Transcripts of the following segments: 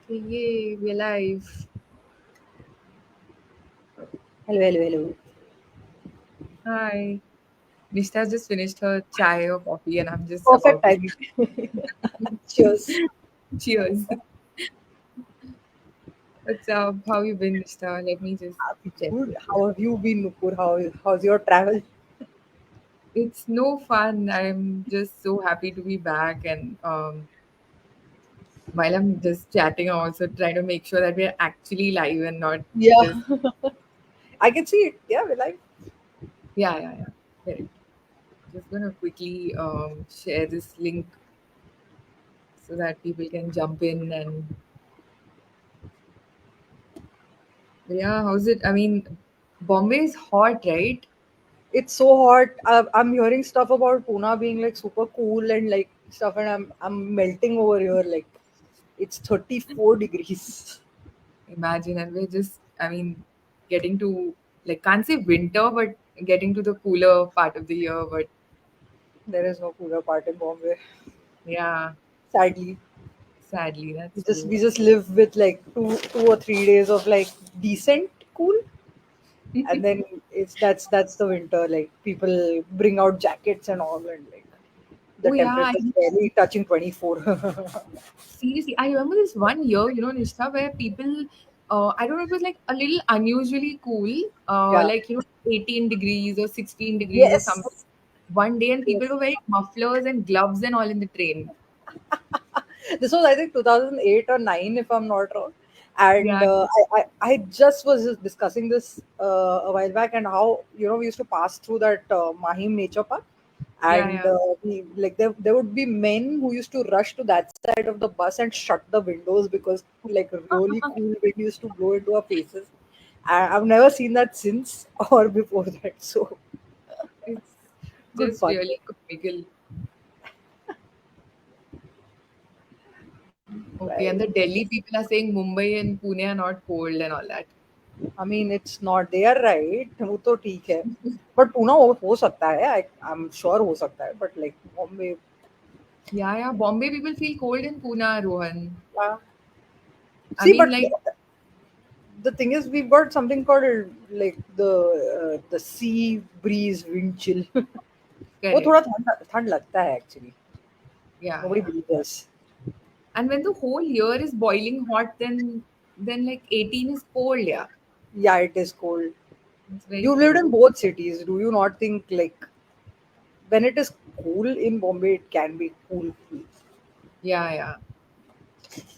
Yay, we're live. Hello, hello, hello. Hi. Nishtha just finished her chai or coffee, and I'm just Perfect about to. timing. Cheers. Cheers. What's up? How you been, Nishtha? Let me just check Good. with you. How have you been, Nupur? How's your travel? It's no fun. I'm just so happy to be back, and while I'm just chatting, I'm also trying to make sure that we're actually live and not just Yeah, I can see it. Yeah, we like. yeah. Correct. Just gonna quickly share this link so that people can jump in and yeah, how's it? I mean, Bombay is hot, right? It's so hot. I'm hearing stuff about Pune being like super cool and like stuff, and I'm melting over here. Like it's 34 degrees. Imagine, and we're just, I mean, getting to like can't say winter, but getting to the cooler part of the year. But There is no cooler part in Bombay, yeah, sadly. sadly, We that's just true. we just live with like two or 3 days of like decent cool, and then that's the winter. Like people bring out jackets and all, and like the Oh yeah, temperature's barely touching 24. seriously, I remember this one year, Nishtha, where people, I don't know, it was like a little unusually cool, Yeah. like 18 degrees or 16 degrees or something. Yes. One day, and people Yes. were wearing mufflers and gloves and all in the train. This was, I think, 2008 or 9, if I'm not wrong. And Yeah, I just was just discussing this a while back, and how, we used to pass through that Mahim Nature Park. And yeah. there would be men who used to rush to that side of the bus and shut the windows because like really cool wind used to blow into our faces. I've never seen that since or before that. So It's good just fun. really comical. Okay, and Right. the Delhi people are saying Mumbai and Pune are not cold and all that. I mean, it's not. They are right. वो तो ठीक है. But Pune हो सकता है. I'm sure हो सकता है. But like Bombay, Yeah. Bombay people feel cold in Pune, Rohan. yeah. I See, mean, but like, the thing is, we've got something called like the sea breeze, wind chill. वो correct. थोड़ा ठंड ठंड लगता है actually. Nobody Yeah. believes us. And when the whole year is boiling hot, then like 18 is cold. Yeah, Yeah, it is cold. it's very You lived true. in both cities. Do you not think like when it is cool in Bombay, it can be cool? Yeah.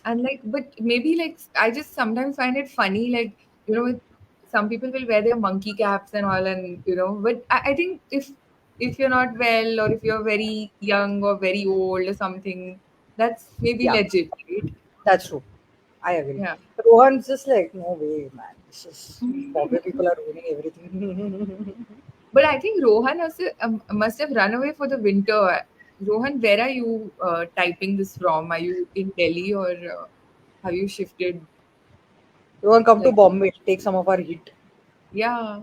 And like, but maybe like I just sometimes find it funny, like some people will wear their monkey caps and all, and but I think if you're not well or if you're very young or very old or something, that's maybe Yeah, legit, right? that's true. I agree. Yeah. Rohan's just like, no way, man. This is Bombay people are ruining everything. But I think Rohan also must have run away for the winter. Rohan, where are you typing this from? Are you in Delhi or have you shifted? Rohan, come to Like, Bombay. Take some of our heat yeah.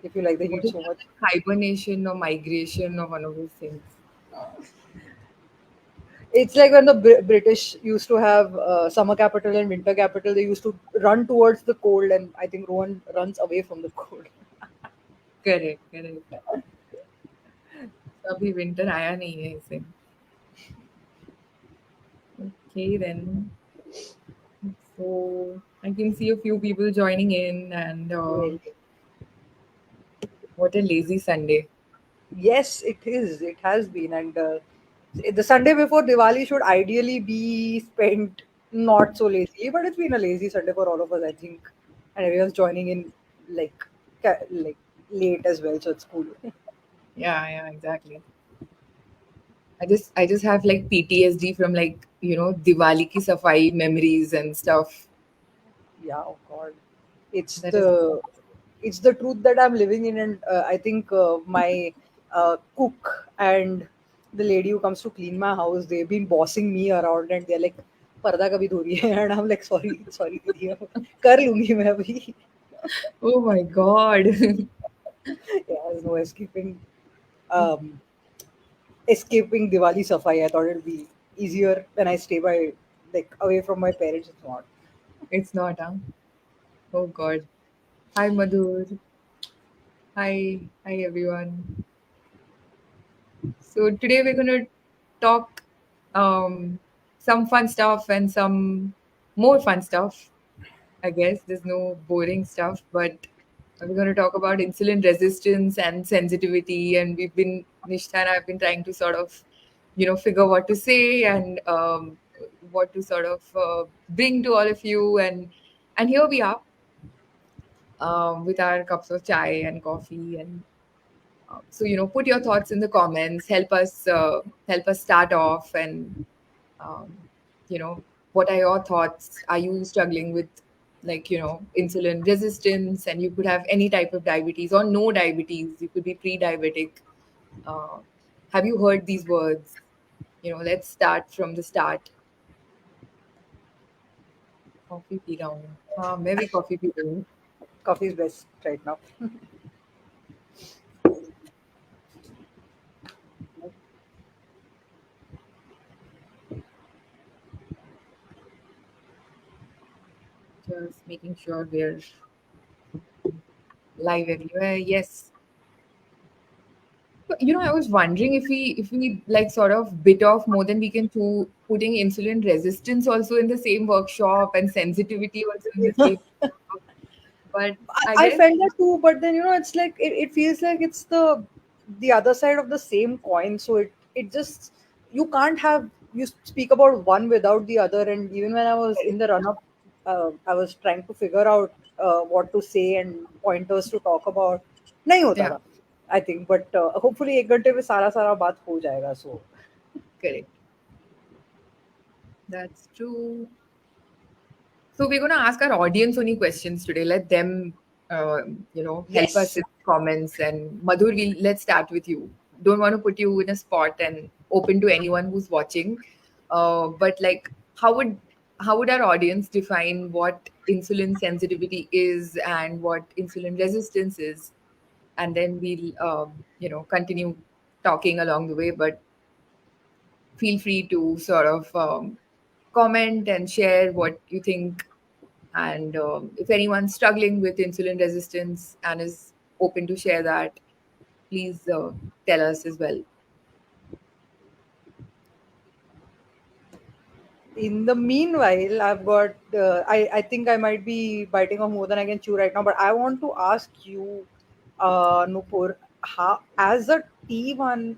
if you like the What heat is so that, much. like hibernation or migration or one of those things? It's like when the British used to have summer capital and winter capital, they used to run towards the cold, and I think Rohan runs away from the cold. Correct तो अभी winter आया नहीं है इसे okay then so I can see a few people joining in and Right. what a lazy Sunday. Yes, it is. It has been. And the Sunday before Diwali should ideally be spent not so lazy, but it's been a lazy Sunday for all of us, I think. And everyone's joining in like like late as well, so it's cool. Yeah, exactly. I just have like PTSD from like Diwali ki safai memories and stuff. Yeah, oh God, it's That is the it's the truth that I'm living in, and I think my cook and the lady who comes to clean my house, they've been bossing me around, and they're like, "पर्दा कभी धो रही है?" And I'm like, "Sorry, sorry, दीदी, कर लूंगी मैं अभी." oh my god. Yeah, there's no um, escaping Diwali safai. I thought it'd be easier when I stay by. like away from my parents, it's not. It's not, huh? Oh God. Hi, Madhur. Hi, everyone. So today we're gonna talk some fun stuff and some more fun stuff. I guess there's no boring stuff, but we're going to talk about insulin resistance and sensitivity. And Nishtha and I've been trying to sort of, figure what to say and what to sort of bring to all of you. And here we are with our cups of chai and coffee. And so, put your thoughts in the comments. Help us start off and um, what are your thoughts? Are you struggling with like insulin resistance? And you could have any type of diabetes or no diabetes. You could be pre-diabetic. uh, have you heard these words? Let's start from the start. Coffee pी रहा हूँ. हाँ मैं भी coffee P रही हूँ. Coffee is best right now. Just making sure we're live everywhere. Yes. But, I was wondering if we like sort of bit off more than we can chew, putting insulin resistance also in the same workshop and sensitivity also in the same workshop. But I I guess felt that too, but then it's like it feels like it's the other side of the same coin. So it just, you can't have, you speak about one without the other. And even when I was in the run up, I was trying to figure out what to say and pointers to talk about. नहीं होता yeah, था, I think, but hopefully एक घंटे में सारा सारा बात हो जाएगा. So correct. That's true. So we're going to ask our audience only questions today. Let them, help us yes, in comments. And Madhur, let's start with you. Don't want to put you in a spot and open to anyone who's watching. But like, how would our audience define what insulin sensitivity is and what insulin resistance is? And then we'll, continue talking along the way. But feel free to sort of comment and share what you think. And if anyone's struggling with insulin resistance and is open to share that, please tell us as well. in the meanwhile, I've got. I think I might be biting off more than I can chew right now. But I want to ask you, Nupur, how, as a T1,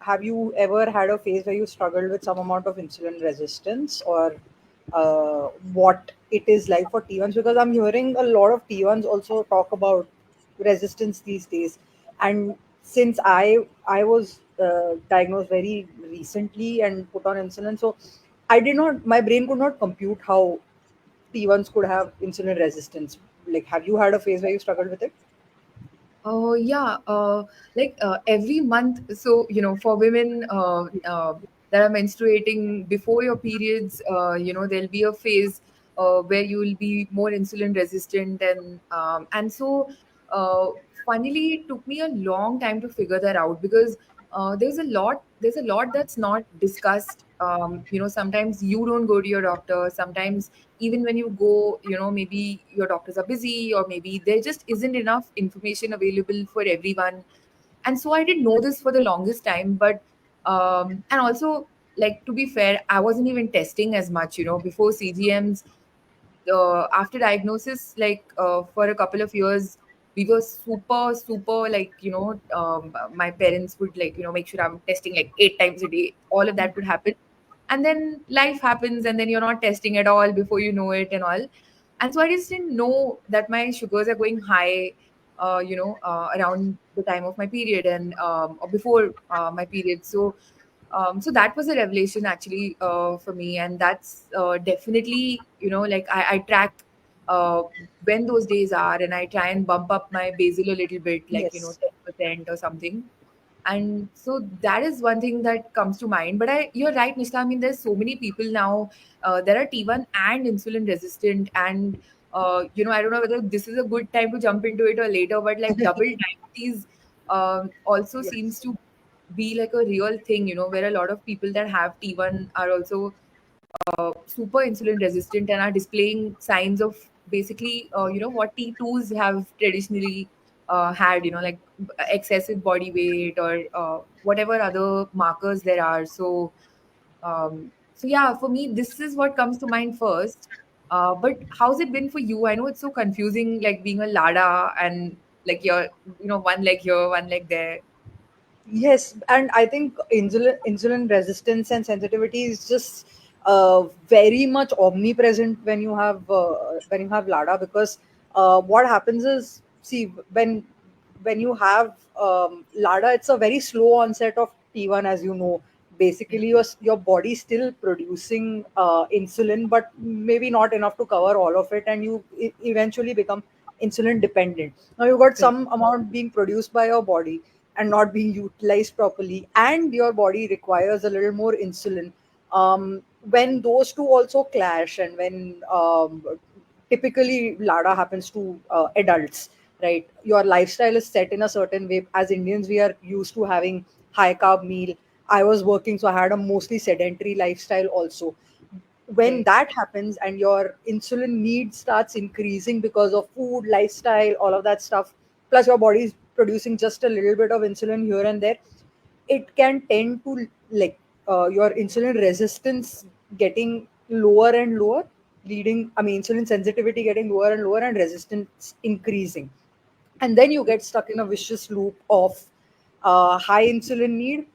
have you ever had a phase where you struggled with some amount of insulin resistance, or what it is like for T1s? Because I'm hearing a lot of T1s also talk about resistance these days. And since I was diagnosed very recently and put on insulin, so I did not, my brain could not compute how T1s could have insulin resistance. Like, have you had a phase where you struggled with it? Yeah, like every month. So, for women that are menstruating before your periods, there'll be a phase where you will be more insulin resistant, and so, uh, funnily, it took me a long time to figure that out because there's a lot that's not discussed. Sometimes you don't go to your doctor. Sometimes even when you go, maybe your doctors are busy or maybe there just isn't enough information available for everyone. And so I didn't know this for the longest time. But and also, like, to be fair, I wasn't even testing as much, before CGMs. After diagnosis, like for a couple of years, we were super, super, like, my parents would, like, make sure I'm testing like 8 times a day. All of that would happen. And then life happens, and then you're not testing at all before you know it and all. And so I just didn't know that my sugars are going high, around the time of my period and or before my period. So that was a revelation actually for me, and that's definitely, like I track uh, when those days are, and I try and bump up my basal a little bit, like Yes. 10% or something. And so that is one thing that comes to mind. But you're right, Nishta. I mean, there's so many people now that are T1 and insulin resistant, and I don't know whether this is a good time to jump into it or later, but like double diabetes also seems Yes. to be like a real thing, where a lot of people that have T1 are also super insulin resistant and are displaying signs of basically, what T2s have traditionally had, like excessive body weight or whatever other markers there are. So yeah, for me, this is what comes to mind first. But how's it been for you? I know it's so confusing, like being a Lada and like you're, one leg here, one leg there. Yes, and I think insulin resistance and sensitivity is just very much omnipresent when you have LADA, because what happens is, see, when you have LADA, it's a very slow onset of T1, as you know. Basically, your body still producing insulin, but maybe not enough to cover all of it, and you eventually become insulin dependent. Now you got Correct. some amount being produced by your body and not being utilized properly, and your body requires a little more insulin. When those two also clash, and when typically LADA happens to adults, right? Your lifestyle is set in a certain way. As Indians, we are used to having high carb meal. I was working, so I had a mostly sedentary lifestyle also. When Right. that happens and your insulin need starts increasing because of food, lifestyle, all of that stuff, plus your body is producing just a little bit of insulin here and there, it can tend to, like, your insulin resistance getting lower and lower, leading, I mean, insulin sensitivity getting lower and lower, and resistance increasing. And then you get stuck in a vicious loop of high insulin need,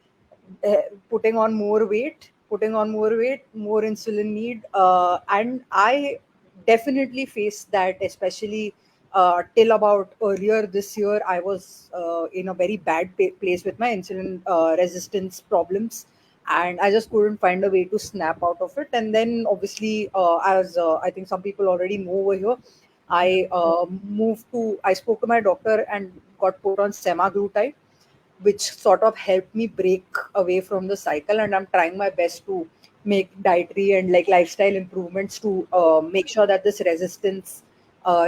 putting on more weight, more insulin need, and I definitely faced that, especially till about earlier this year. I was in a very bad place with my insulin resistance problems, and I just couldn't find a way to snap out of it. And then, obviously, as I think some people already know over here, Yeah. I spoke to my doctor and got put on semaglutide, which sort of helped me break away from the cycle. And I'm trying my best to make dietary and like lifestyle improvements to make sure that this resistance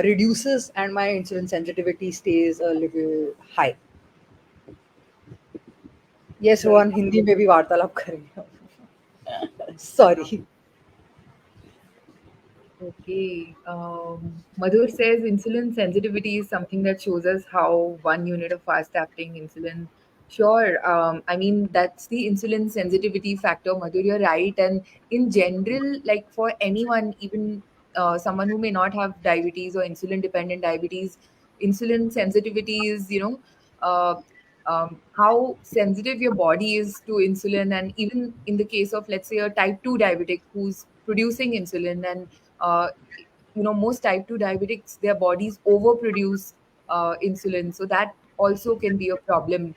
reduces and my insulin sensitivity stays a little high. Yes, Right. Rohan, Hindi में भी वार्तालाप करेंगे. Yeah. Sorry. Okay. Madhur says insulin sensitivity is something that shows us how 1 unit of fast acting insulin. Sure. I mean, that's the insulin sensitivity factor, Madhur. You're right. And in general, like for anyone, even someone who may not have diabetes or insulin dependent diabetes, insulin sensitivity is, uh, how sensitive your body is to insulin. And even in the case of, let's say, a type 2 diabetic who's producing insulin, and uh, most type 2 diabetics, their bodies overproduce insulin, so that also can be a problem.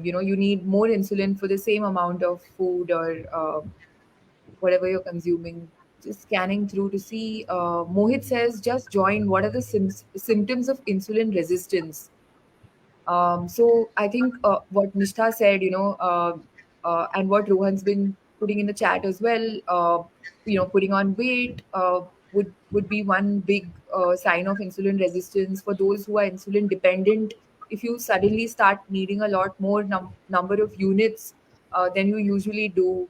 You need more insulin for the same amount of food or whatever you're consuming. Just scanning through to see. Mohit says, just join. What are the symptoms of insulin resistance? So I think what Nishtha said, and what Rohan's been putting in the chat as well, putting on weight would be one big sign of insulin resistance. For those who are insulin dependent, if you suddenly start needing a lot more number of units than you usually do.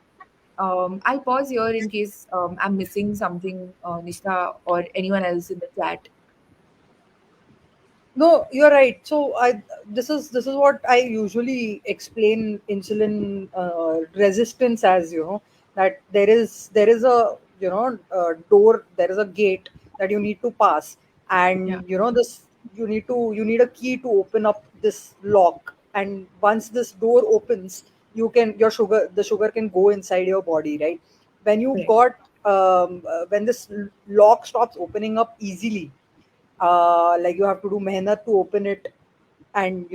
I'll pause here in case I'm missing something, Nishtha or anyone else in the chat. No, you're right. So this is what I usually explain insulin resistance as, that there is a, door, there is a gate that you need to pass, Yeah, and this, you need a key to open up this lock, and once this door opens, the sugar can go inside your body, right? When you correct. got when this lock stops opening up easily, like you have to do mehnat to open it, and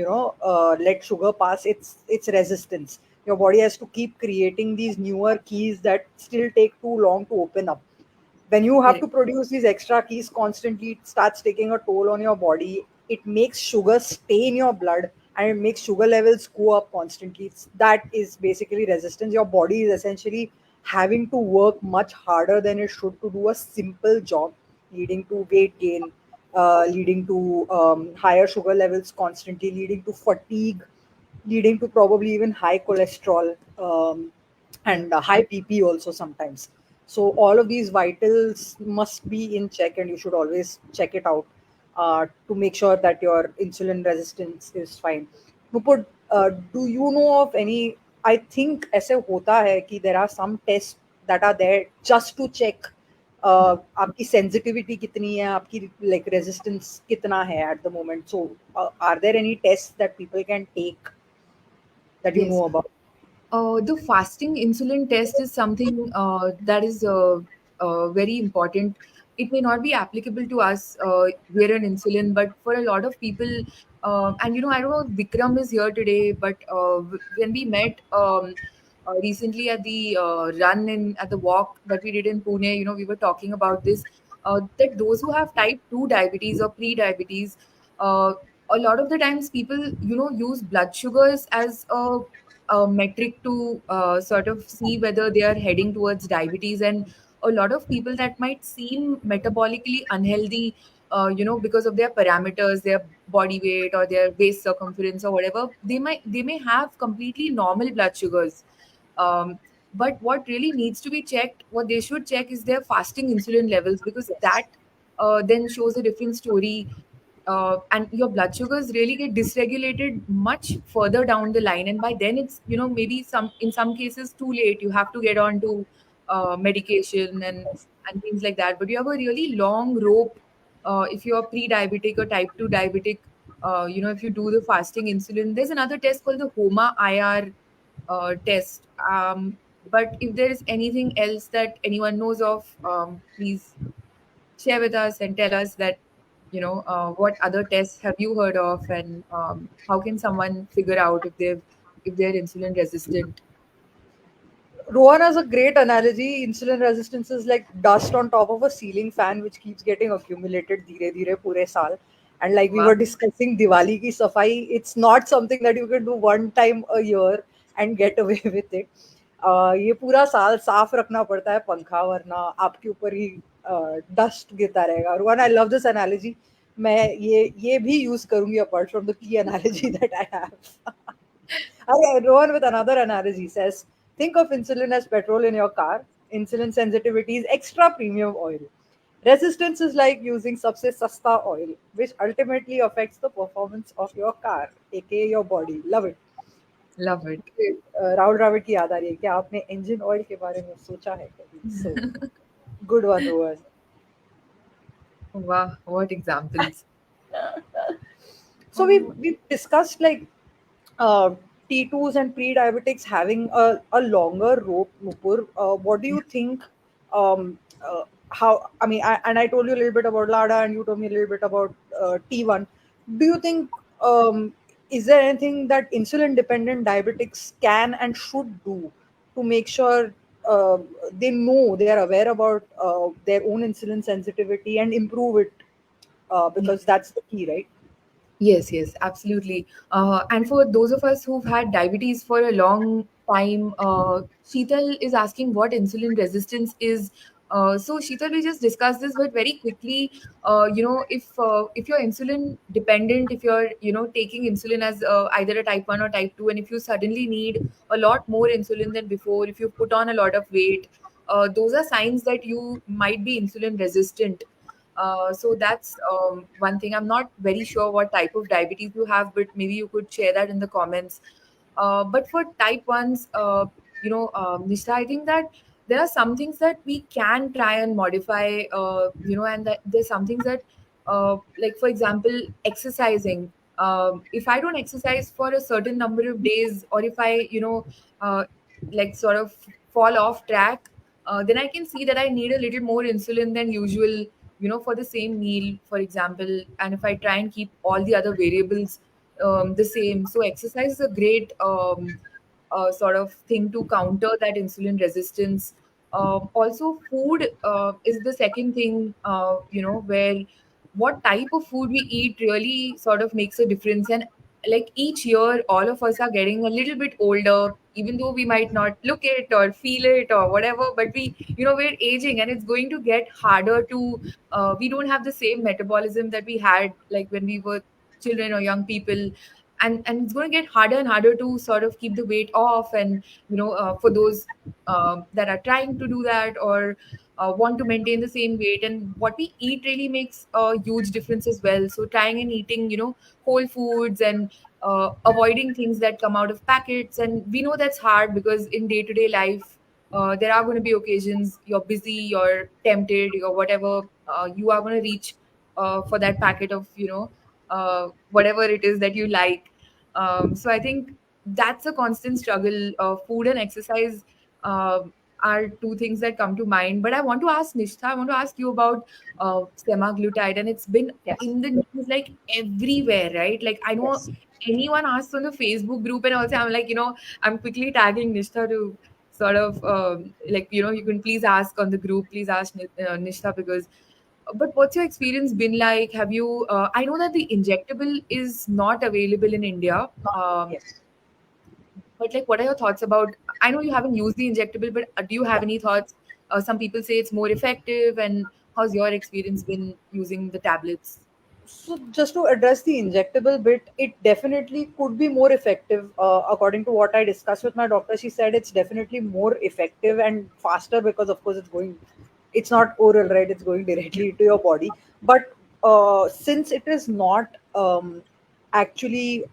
let sugar pass its resistance. Your body has to keep creating these newer keys that still take too long to open up. When you have Correct. to produce these extra keys constantly, it starts taking a toll on your body. It makes sugar stay in your blood, and it makes sugar levels go up constantly. That is basically resistance. Your body is essentially having to work much harder than it should to do a simple job, leading to weight gain, leading to higher sugar levels constantly, leading to fatigue, leading to probably even high cholesterol, Yeah. and high BP also sometimes. So all of these vitals must be in check, and you should always check it out to make sure that your insulin resistance is fine. Nupur, do you know of any? I think ऐसे होता है कि there are some tests that are there just to check आपकी sensitivity कितनी है, आपकी like resistance कितना है at the moment. So are there any tests that people can take that you Yes. know about? The fasting insulin test is something that is very important. It may not be applicable to us here in insulin, but for a lot of people, and I don't know if Vikram is here today, but when we met recently at the run in at the walk that we did in Pune, we were talking about this. That those who have type 2 diabetes or pre-diabetes, uh, a lot of the times people use blood sugars as a metric to sort of see whether they are heading towards diabetes. And a lot of people that might seem metabolically unhealthy, because of their parameters, their body weight or their waist circumference or whatever, they may have completely normal blood sugars. Um, but what really needs to be checked, what they should check, is their fasting insulin levels, because Yes. that then shows a different story. And your blood sugars really get dysregulated much further down the line, and by then it's maybe in some cases too late. You have to get on to medication and things like that. But you have a really long rope if you're pre-diabetic or type 2 diabetic. If you do the fasting insulin, there's another test called the HOMA IR test. But if there is anything else that anyone knows of, please share with us and tell us that what other tests have you heard of, and how can someone figure out if they're insulin resistant. Rohan has a great analogy. Insulin resistance is like dust on top of a ceiling fan, which keeps getting accumulated धीरे धीरे पूरे साल. And like we Wow. were discussing Diwali ki safai, it's not something that you can do one time a year and get away with it. ये पूरा साल साफ रखना पड़ता है पंखा, वरना आपके ऊपर ही डस्ट गिरता रहेगा. Rohan, I love this analogy. मैं ये भी यूज करूंगी apart from the key analogy that I have. Okay, Rohan with another analogy says, think of insulin as petrol in your car. Insulin sensitivity is extra premium oil. Resistance is like using सबसे सस्ता oil, which ultimately affects the performance of your car, aka your body. Love it. Love it. Rahul Dravid की याद आ रही है क्या आपने engine oil के बारे में सोचा है कभी? So good one, Rohan. Wow, what examples. So we've discussed like uh, T2s and pre-diabetics having a longer rope, Nupur. What do you think? How, I mean, and I told you a little bit about LADA, and you told me a little bit about T1. Do you think, is there anything that insulin-dependent diabetics can and should do to make sure they know, they are aware about their own insulin sensitivity and improve it? Because that's the key, right? Yes, yes, absolutely. And for those of us who've had diabetes for a long time, Sheetal is asking what insulin resistance is. So Sheetal, we just discussed this, but very quickly, if you're insulin dependent, if you're taking insulin as either a type 1 or type 2, and if you suddenly need a lot more insulin than before, if you put on a lot of weight, those are signs that you might be insulin resistant. So that's one thing. I'm not very sure what type of diabetes you have, but maybe you could share that in the comments. But for type ones, Nishtha, I think that there are some things that we can try and modify, and that there's some things that, like for example, exercising. If I don't exercise for a certain number of days, or if I, uh, like sort of fall off track, then I can see that I need a little more insulin than usual, for the same meal, for example. And if I try and keep all the other variables the same, so exercise is a great sort of thing to counter that insulin resistance. Also, food is the second thing, where what type of food we eat really sort of makes a difference. And like each year, all of us are getting a little bit older, even though we might not look it or feel it or whatever, but we're aging, and it's going to get harder to, we don't have the same metabolism that we had like when we were children or young people. and it's going to get harder and harder to sort of keep the weight off. And for those that are trying to do that, or want to maintain the same weight, and what we eat really makes a huge difference as well. So trying and eating whole foods, and avoiding things that come out of packets. And we know that's hard because in day to day life, there are going to be occasions you're busy, you're tempted, or whatever, you are going to reach for that packet of whatever it is that you like. So I think that's a constant struggle. Food and exercise are two things that come to mind. But I want to ask Nishtha, I want to ask you about semaglutide, and it's been Yes. in the news like everywhere, right? Like I know Yes. anyone asks on the Facebook group, and also I'm like, I'm quickly tagging Nishtha to sort of like, you can please ask on the group, please ask Nishtha, because but what's your experience been like? Have you? I know that the injectable is not available in India. Not yet. Yes. But like, what are your thoughts about? I know you haven't used the injectable, but do you have Yeah. any thoughts? Some people say it's more effective, and how's your experience been using the tablets? So just to address the injectable bit, it definitely could be more effective. According to what I discussed with my doctor, she said it's definitely more effective and faster because, of course, it's not oral, right? It's going directly into your body. But since it is not actually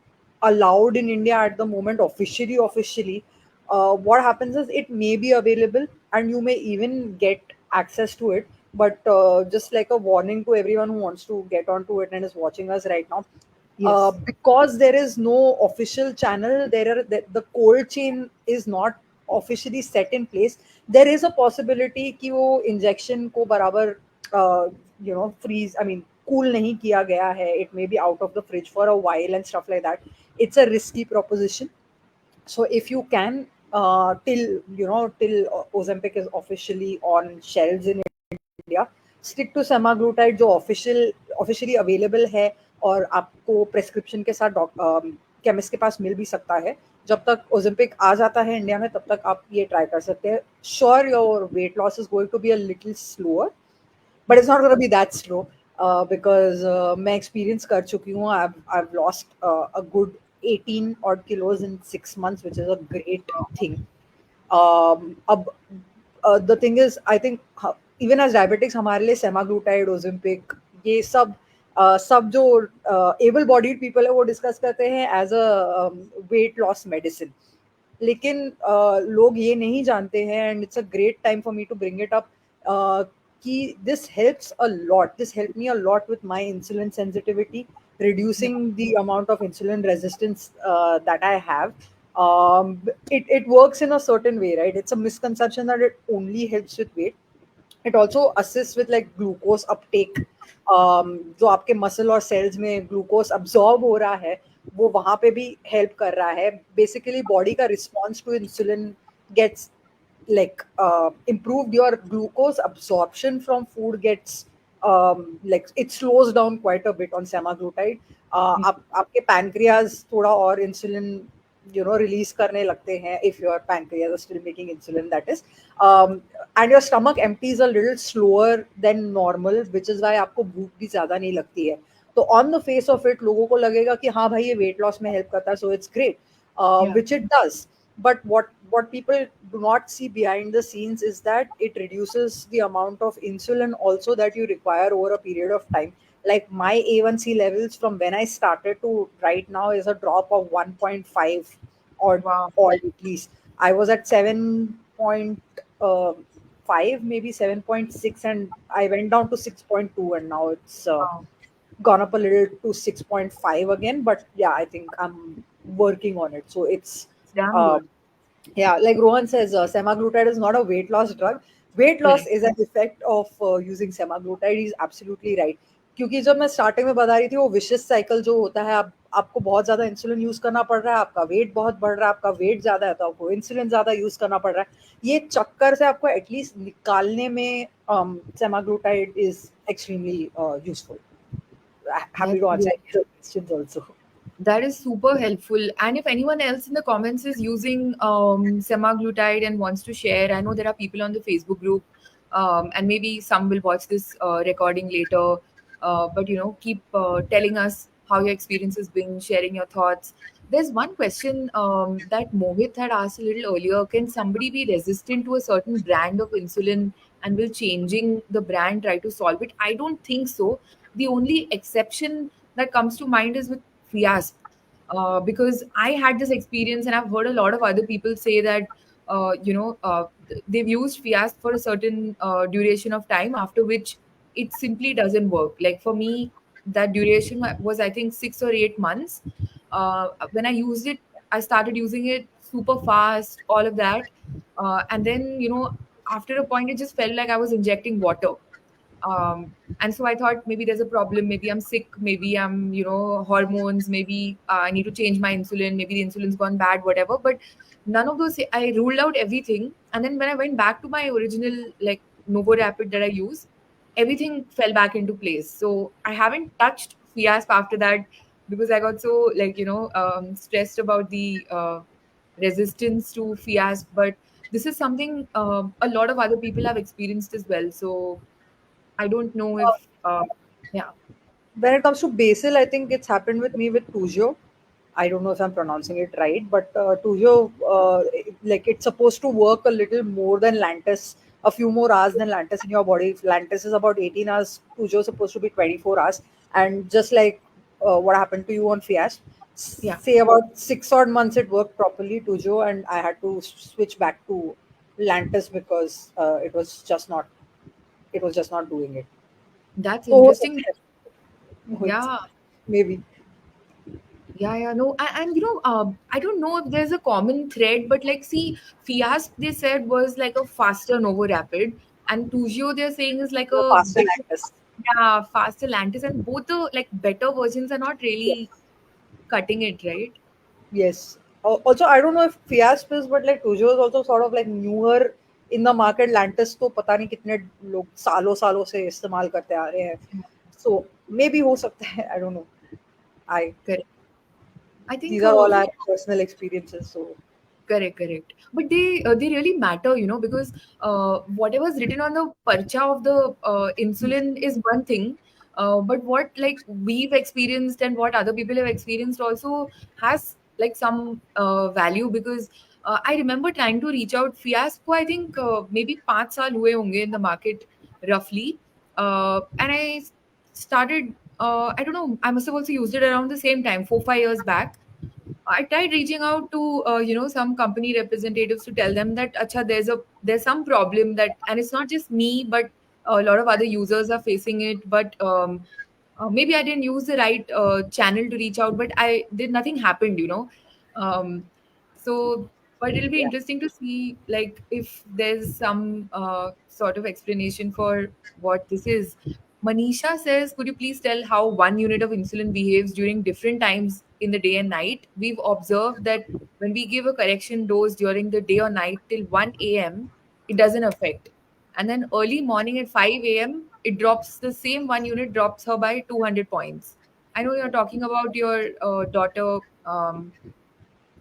allowed in India at the moment, officially, what happens is it may be available and you may even get access to it. But just like a warning to everyone who wants to get onto it and is watching us right now, Yes. because there is no official channel, the cold chain is not officially set in place. There is a possibility कि वो injection को बराबर freeze, I mean cool नहीं किया गया है. It may be out of the fridge for a while and stuff like that. It's a risky proposition. So if you can, till Ozempic is officially on shelves in India, stick to semaglutide जो officially available है और आपको prescription के साथ chemist के पास मिल भी सकता है. जब तक ओजेम्पिक आ जाता है इंडिया में, तब तक आप ये ट्राई कर सकते हैं. Sure your weight loss is going to be a little slower, but it's not going to be that slow, because मैं experience कर चुकी हूँ. I've lost a good 18 odd kilos in 6 months, which is a great thing. अब the thing is, I think even as diabetics हमारे लिए semaglutide, Ozempic, ये सब जो able bodied people है वो डिस्कस करते हैं as a weight loss medicine. लेकिन लोग ये नहीं जानते हैं, and it's a great time for me to bring it up, कि this help me a lot with my insulin sensitivity, Yeah. reducing the amount of insulin resistance that I have. It works in a certain way, right? It's a misconception that it only helps with weight. It also assists with like glucose uptake. जो आपके muscle और sales में glucose absorb हो रहा है, वो वहां पे भी हेल्प कर रहा है. बेसिकली बॉडी का response to insulin gets like improved. Your glucose absorption from food gets like it slows down quite a bit on semaglutide. आपके pancreas थोड़ा और insulin release करने लगते हैं, if your pancreas is still making insulin, that is. um, and your stomach empties a little slower than normal, which is why आपको भूख भी ज्यादा नहीं लगती है. तो on the face of it लोगों को लगेगा कि हाँ भाई ये वेट लॉस में हेल्प करता है, so it's great, Yeah. which it does. But what people do not see behind the scenes is that it reduces the amount of insulin also that you require over a period of time. Like my A1C levels from when I started to right now is a drop of 1.5, Wow. or at least I was at 7.5, maybe 7.6, and I went down to 6.2, and now it's Wow. gone up a little to 6.5 again. But yeah, I think I'm working on it. So it's It's damn uh, good. yeah, like Rohan says, semaglutide is not a weight loss drug. Weight loss Correct. is an effect of using semaglutide. He's absolutely right. क्योंकि जब मैं starting में बता रही थी वो vicious cycle जो होता है, आपको बहुत ज्यादा इंसुलिन यूज करना पड़ रहा है, आपका वेट बहुत बढ़ रहा है, आपका वेट ज्यादा है तो आपको इंसुलिन ज्यादा यूज करना पड़ रहा है. ये चक्कर से आपको एटलीस्ट निकालने में semaglutide is extremely useful. Happy That's to answer great. any other questions also. That is super helpful. And if anyone else in the comments is using semaglutide and wants to share, I know there are people on the Facebook group, and maybe some will watch this recording later. But keep telling us how your experience has been, sharing your thoughts. There's one question that Mohit had asked a little earlier. Can somebody be resistant to a certain brand of insulin, and will changing the brand try to solve it? I don't think so. The only exception that comes to mind is with Fiasp, because I had this experience, and I've heard a lot of other people say that they've used Fiasp for a certain duration of time, after which it simply doesn't work. Like for me, that duration was, I think, 6 or 8 months. When I used it, I started using it super fast, all of that, and then after a point, it just felt like I was injecting water. And so I thought maybe there's a problem, maybe I'm sick, maybe I'm hormones, maybe I need to change my insulin, maybe the insulin's gone bad, whatever. But none of those, I ruled out everything. And then when I went back to my original, like, Novo Rapid that I use, everything fell back into place. So I haven't touched Fiasp after that, because I got so, like, stressed about the resistance to Fiasp. But this is something a lot of other people have experienced as well. So I don't know if, yeah, When it comes to basil, I think it's happened with me with Tujo. I don't know if I'm pronouncing it right, but Tujo, like it's supposed to work a little more than Lantus, a few more hours than Lantus in your body. If Lantus is about 18 hours, Tujo is supposed to be 24 hours. And just like what happened to you on Fiasp, yeah, say about 6 odd months it worked properly, Tujo, and I had to switch back to Lantus because it was just not doing it. that's So, interesting. Yeah, maybe. yeah, no, and I don't know if there's a common thread, but like, see, Fiasp they said was like a faster Novo Rapid, and Tugio they're saying is like The a faster better, actors. yeah, faster Lantis, and both the like better versions are not really Yes. cutting it, right? Yes. Also, I don't know if Fiasp is, but like Peugeot is also sort of like newer in the market. Lantis तो पता नहीं कितने लोग सालों सालों से इस्तेमाल करते आ रहे हैं. So maybe हो सकता है. I don't know. I Correct. I think These are all our personal experiences. So correct, correct. But they really matter, because whatever's written on the parcha of the insulin is one thing, but what like we've experienced and what other people have experienced also has like some value, because I remember trying to reach out Fiasco. I think maybe 5 saal हुए होंगे in the market roughly, and I started. I don't know. I must have also used it around the same time, 4 5 years back. I tried reaching out to some company representatives to tell them that acha there's some problem, that, and it's not just me, but a lot of other users are facing it. But maybe I didn't use the right channel to reach out, but I did nothing happened, um, so, but it'll be yeah. interesting to see, like, if there's some sort of explanation for what this is. Manisha says, could you please tell how 1 unit of insulin behaves during different times in the day and night? We've observed that when we give a correction dose during the day or night till 1 a.m., it doesn't affect. And then early morning at 5 a.m., it drops, the same 1 unit drops her by 200 points. I know you're talking about your daughter.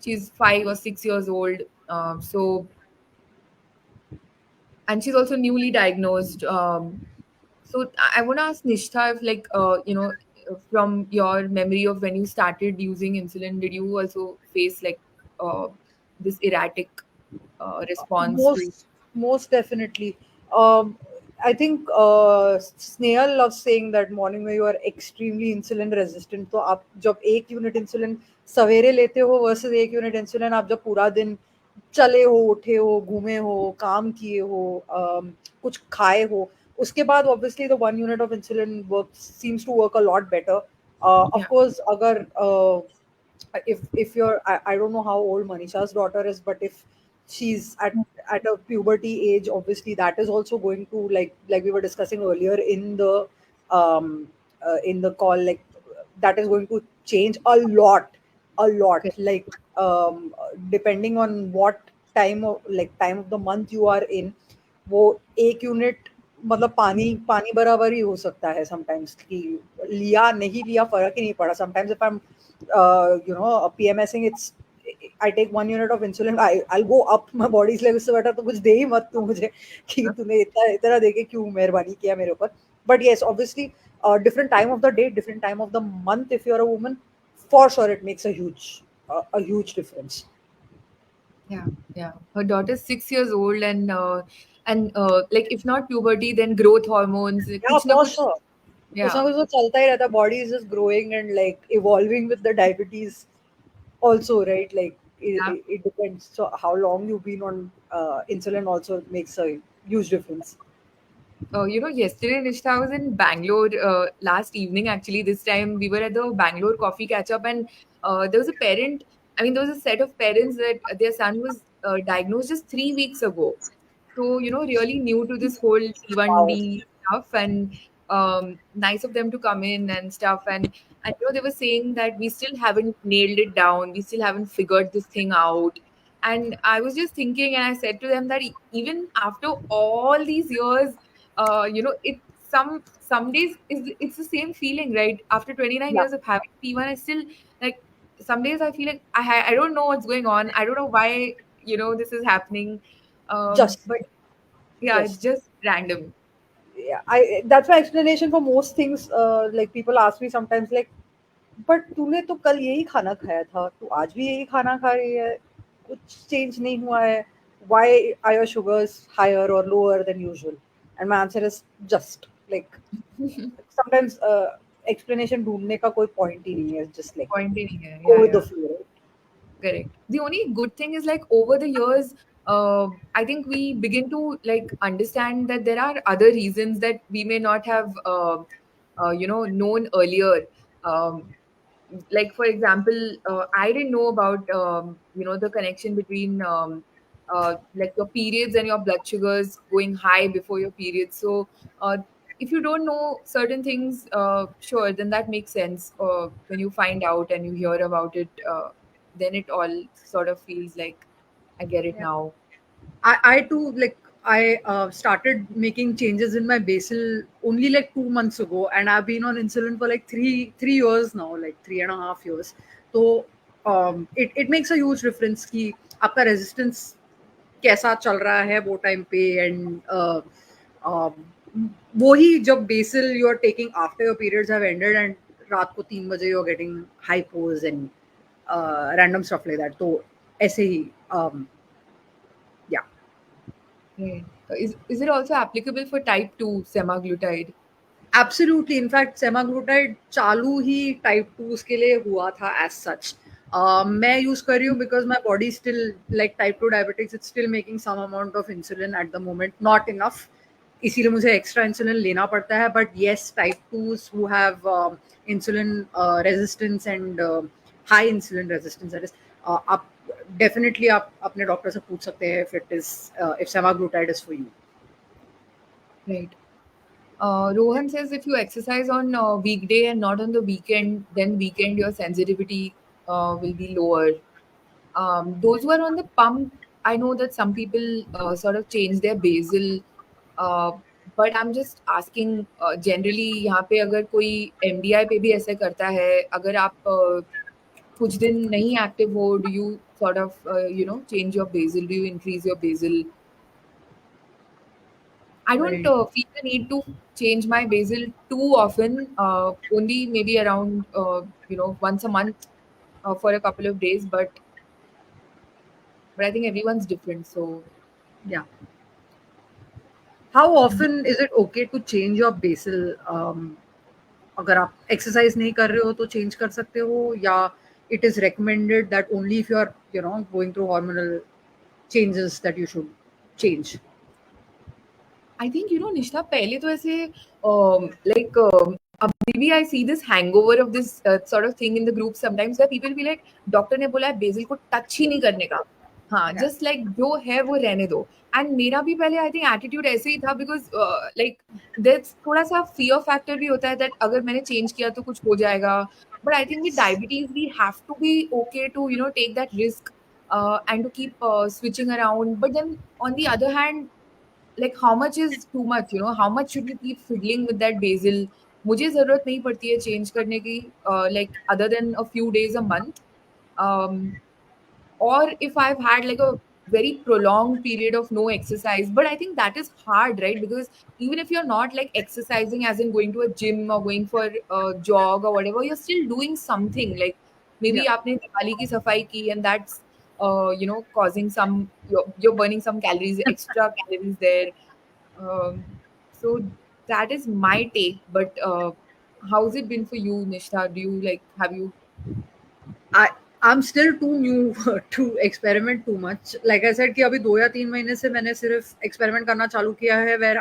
She's 5 or 6 years old. So, and she's also newly diagnosed. So I want to ask Nishtha if, like, from your memory of when you started using insulin, did you also face like uh, this erratic response to? Most definitely. Um, I think Snail loves saying that morning में you are extremely insulin resistant. तो आप जब 1 unit insulin सवेरे लेते हो versus 1 unit insulin आप जब पूरा दिन चले हो, उठे हो, घूमे हो, काम किए हो, कुछ खाए हो, उसके बाद obviously the 1 unit of insulin works seems to work a lot better. Of Yeah, course, अगर if you're I don't know how old Manisha's daughter is, but if she's at a puberty age, obviously that is also going to like we were discussing earlier in the call, like that is going to change a lot, correct, like depending on what time of the month you are in, वो 1 unit मतलब पानी पानी बराबर ही हो सकता है sometimes कि लिया नहीं लिया फर्क ही नहीं पड़ा sometimes if I am PMSing, it's I take 1 unit of insulin, I'll go up, my body's like उससे बेटर तो कुछ दे ही मत तू मुझे कि तूने इतना इतना देके क्यों मेहरबानी किया मेरे ऊपर. But yes, obviously, different time of the day, different time of the month, if you're a woman, for sure it makes a huge difference. Yeah, yeah. Her daughter's 6 years old, and like if not puberty, then growth hormones. Yeah, कुछ ना for कुछ. sure. कुछ Yeah, ना कुछ तो चलता ही रहता है. Body is just growing and like evolving with the diabetes also, right? Like yeah. it depends. So how long you've been on insulin also makes a huge difference. Yesterday, Nishtha, I was in Bangalore last evening. Actually, this time we were at the Bangalore coffee catch up, and there was a parent. I mean, there was a set of parents that their son was diagnosed just 3 weeks ago. So, really new to this whole Wow. T1D stuff, and nice of them to come in and stuff. And they were saying that we still haven't nailed it down. We still haven't figured this thing out. And I was just thinking, and I said to them that even after all these years, it some days it's the same feeling, right? After 29 Yeah. years of having T1, I still like some days I feel like I don't know what's going on. I don't know why this is happening. Just, But yeah, it's just. just random. Yeah, I that's my explanation for most things. Like people ask me sometimes, like, but तूने तो कल यही खाना खाया था, तू आज भी यही खाना खा रही है, कुछ चेंज नहीं हुआ है. Why are your sugars higher or lower than usual? And my answer is just like sometimes explanation ढूंढने का कोई point ही नहीं है, just like Point in here. go Yeah, with the yeah. flow, right? Correct. The only good thing is like over the years, I think we begin to like understand that there are other reasons that we may not have, known earlier. Um, like for example, I didn't know about the connection between like your periods and your blood sugars going high before your periods. So if you don't know certain things, sure, then that makes sense. When you find out and you hear about it, then it all sort of feels like I get it Yeah. now. I too like I started making changes in my basal only like 2 months ago, and I've been on insulin for like three years now, like 3.5 years. So it makes a huge difference कि आपका resistance कैसा चल रहा है वो time पे. And वही जब basal you are taking after your periods have ended and रात को 3 बजे you are getting hypos and random stuff like that, तो ऐसे ही या. Right. Is it also applicable for type 2 semaglutide? Absolutely, in fact semaglutide चालू ही type 2 के लिए हुआ था एज सच. मैं यूज कर रही हूँ because my body still like type 2 diabetics, it's still making some amount of insulin at the moment, not enough. इसीलिए मुझे एक्स्ट्रा इंसुलिन लेना पड़ता है. But yes, type 2s who have insulin resistance and high insulin resistance, that is, आप definitely आप अपने doctor से पूछ सकते हैं if it is if semaglutide is for you. Right. Rohan says if you exercise on weekday and not on the weekend, then weekend your sensitivity will be lower. Those who are on the pump, I know that some people sort of change their basal, uh, but I'm just asking generally यहाँ पे अगर कोई MDI पे भी ऐसे करता है, अगर आप कुछ दिन नहीं active हो, do you sort of change your basal? Do you increase your basal? I don't Right. feel the need to change my basil too often. Only maybe around once a month for a couple of days. But I think everyone's different. So Yeah. How often is it okay to change your basal? अगर आप exercise नहीं कर रहे हो तो change कर सकते हो, या it is recommended that only if you are going through hormonal changes that you should change? I think Nishta पहले तो ऐसे like अभी भी I see this hangover of this sort of thing in the group sometimes where people be like doctor ने बोला है BECIL को touch ही नहीं करने का. हाँ, Yeah. जस्ट लाइक जो है वो रहने दो. एंड मेरा भी पहले आई थिंक एटीट्यूड ऐसे ही था बिकॉज लाइक देट्स थोड़ा सा फियर फैक्टर भी होता है दैट अगर मैंने चेंज किया तो कुछ हो जाएगा. But I think with diabetes we have to be okay to take that risk and to keep switching around. But then on the other hand, like how much is too much, how much should you keep fiddling with that basil? मुझे ज़रूरत नहीं पड़ती है change करने की, like other than a few days a month. um, or if I've had like a very prolonged period of no exercise. But I think that is hard, right? Because even if you're not like exercising as in going to a gym or going for a jog or whatever, you're still doing something. Like maybe Yeah. आपने दिवाली की सफाई की, and that's causing some, you're burning some calories, extra calories there. So that is my take. But how's it been for you, Nishtha? Do you like, have you? I I'm still too new to experiment too much. Like I said कि अभी 2 या 3 महीने से मैंने सिर्फ experiment करना चालू किया है where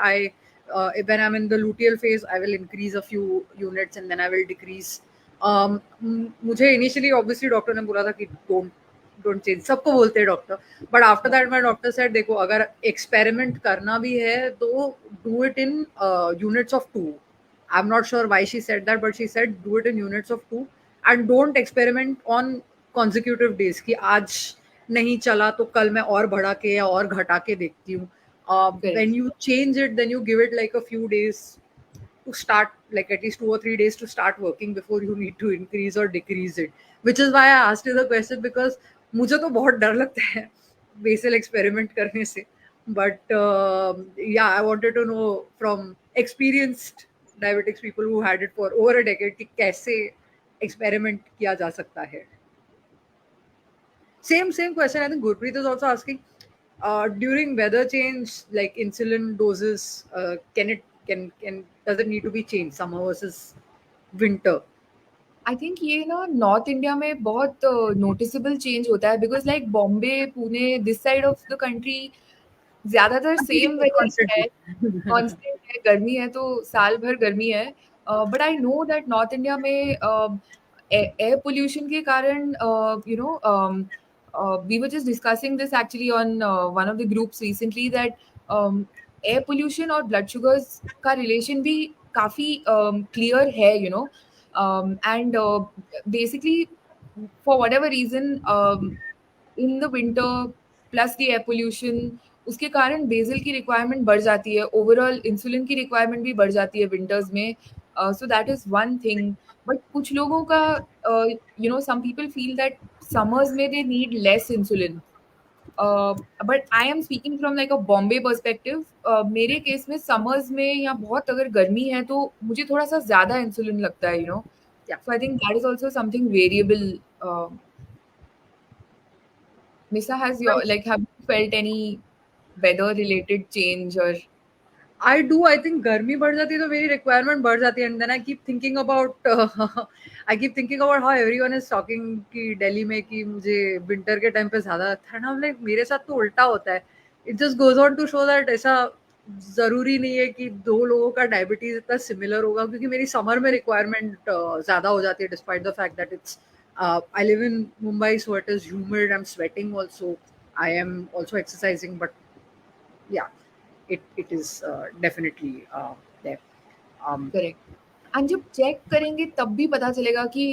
when I'm in the luteal phase I will increase a few units and then I will decrease. मुझे initially obviously डॉक्टर ने बोला था कि don't change, सबको बोलते हैं doctor, but after that my doctor said देखो अगर एक्सपेरिमेंट करना भी है तो do it in units of 2. I'm not sure why she said that, but she said do it in units of 2 and don't experiment on consecutive days कि आज नहीं चला तो कल मैं और बढ़ा के या और घटा के देखती हूँ. Correct. When you change it, then you give it like a few days to start, like at least 2 or 3 days to start working before you need to increase or decrease it. Which is why I asked you the question, because मुझे तो बहुत डर लगता है basal experiment करने से. But yeah, I wanted to know from experienced diabetics, people who had it for over a decade, कि कैसे experiment किया जा सकता है. Same question. I think Gurpreet is also asking. During weather change, like insulin doses, can does it need to be changed summer versus winter? I think ये ना north India में बहुत नोटिसेबल चेंज होता है, because like Bombay, Pune, this side of the country ज्यादातर same weather है, Constantly. Constant है, गर्मी है तो साल भर गर्मी है. But I know that north India में एयर पोल्यूशन के कारण, we were just discussing this actually on one of the groups recently, that air pollution और ब्लड शुगर्स का रिलेशन भी काफी क्लियर है, and basically for whatever reason, in the winter plus the air pollution, उसके कारण basal की requirement बढ़ जाती है, ओवरऑल इंसुलिन की रिक्वायरमेंट भी बढ़ जाती है विंटर्स में. So that is one thing. But कुछ लोगों का, some people feel that summers में they need less insulin. But I am speaking from like a Bombay perspective. मेरे केस में समर्स में या बहुत अगर गर्मी है तो मुझे थोड़ा सा ज्यादा इंसुलिन लगता है, Yeah. So I think that is also something variable. Misa, has your, like, have you felt any weather related change or? I do. I think गर्मी बढ़ जाती है तो मेरी requirement बढ़ जाती है, and then I keep thinking about I keep thinking about how everyone is talking कि दिल्ली में कि मुझे winter के time पे ज़्यादा लगता है, and I'm like मेरे साथ तो उल्टा होता है. It just goes on to show that ऐसा ज़रूरी नहीं है कि दो लोगों का diabetes इतना similar होगा, क्योंकि मेरी summer में requirement ज़्यादा हो जाती है, despite the fact that it's I live in Mumbai, so it is humid. I'm sweating also. I am also exercising, but yeah, it is definitely there. Correct. And जब check करेंगे तब भी पता चलेगा कि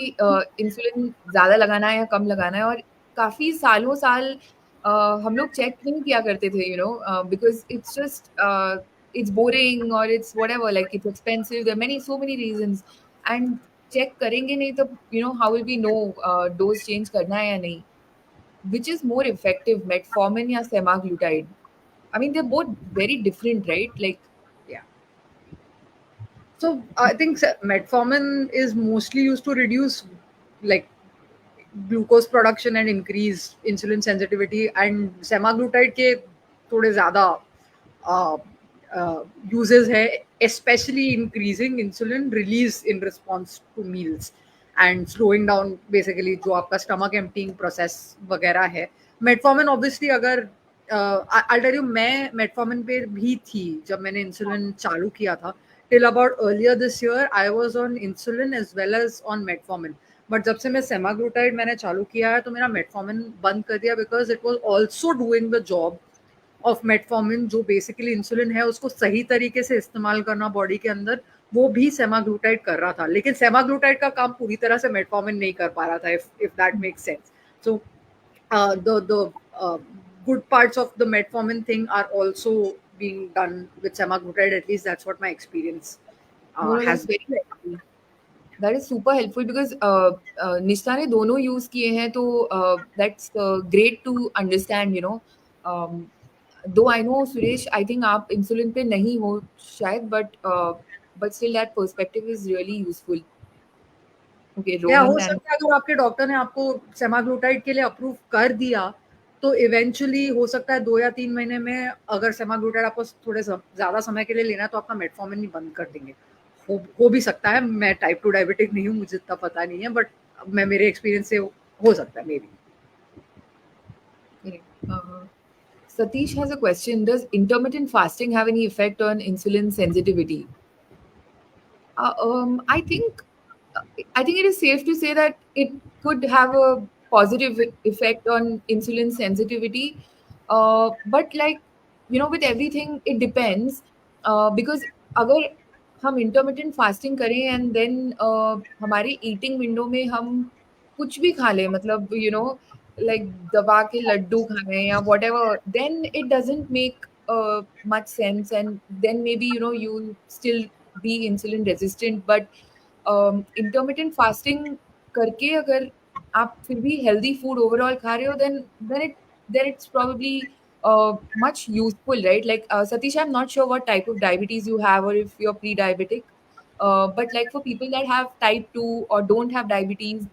इंसुलिन ज़्यादा लगाना है या कम लगाना है. और काफ़ी सालों साल हम लोग चेक नहीं किया करते थे, because it's just it's boring और it's whatever, like it's expensive, there many so many reasons. And check करेंगे नहीं तब how will we know dose change करना है या नहीं. Which is more effective, metformin या semaglutide? I mean they are both very different, right? Like Yeah. So I think metformin is mostly used to reduce like glucose production and increase insulin sensitivity, and semaglutide के थोड़े ज़्यादा uses है, specially increasing insulin release in response two meals and slowing down basically जो आपका stomach emptying process वगैरह है. Metformin obviously अगर I tell you, मैं मेटफॉर्मिन पे भी थी जब मैंने इंसुलिन चालू किया था. Till about earlier this year I was on insulin as well as on metformin, but जब से मैं सेमाग्लूटाइड मैंने चालू किया है तो मेरा मेटफॉर्मिन बंद कर दिया, because it was also doing the job of metformin, जो बेसिकली इंसुलिन है उसको सही तरीके से इस्तेमाल करना बॉडी के अंदर, वो भी सेमाग्लूटाइड कर रहा था. लेकिन सेमाग्लूटाइड का काम पूरी तरह से मेटफॉर्मिन नहीं कर पा रहा था, if that makes sense. So the good parts of the metformin thing are also being done with semaglutide. At least that's what my experience no, no, that's has very been. Helpful. That is super helpful because Nishtha ने दोनों use किए हैं, तो that's great to understand. Though I know Suresh, I think आप insulin पे नहीं हो शायद, but still that perspective is really useful. Okay, या रोहन हो एंड सकता है अगर आपके डॉक्टर ने आपको सेमाग्लूटाइड के लिए अप्रूव कर दिया, तो इवेंचुअली हो सकता है 2 या 3 महीने में, अगर सेमाग्लूटाइड आपको थोड़े ज्यादा समय के लिए लेना है, तो आपका मेटफॉर्मिन ही बंद कर देंगे. हो भी सकता है. मैं टाइप 2 डायबिटिक नहीं हूँ, मुझे इतना पता नहीं है, बट मैं मेरे एक्सपीरियंस से हो सकता है may be. Satish has a question. Does intermittent fasting have any effect on insulin sensitivity? I think it is safe to say that it could have a positive effect on insulin sensitivity. But like with everything, it depends. Because अगर हम intermittent fasting करें and then हमारे eating window में हम कुछ भी खा लें, मतलब like दबा के लड्डू खाएं या whatever, then it doesn't make much sense, and then maybe you still be insulin resistant. But intermittent fasting करके अगर आप फिर भी हेल्दी फूड ओवरऑल खा रहे हो, then it's probably much useful, right? Like Satish, I'm not sure what type of diabetes you have or if you're pre-diabetic, but like for people that have type 2 or don't have diabetes,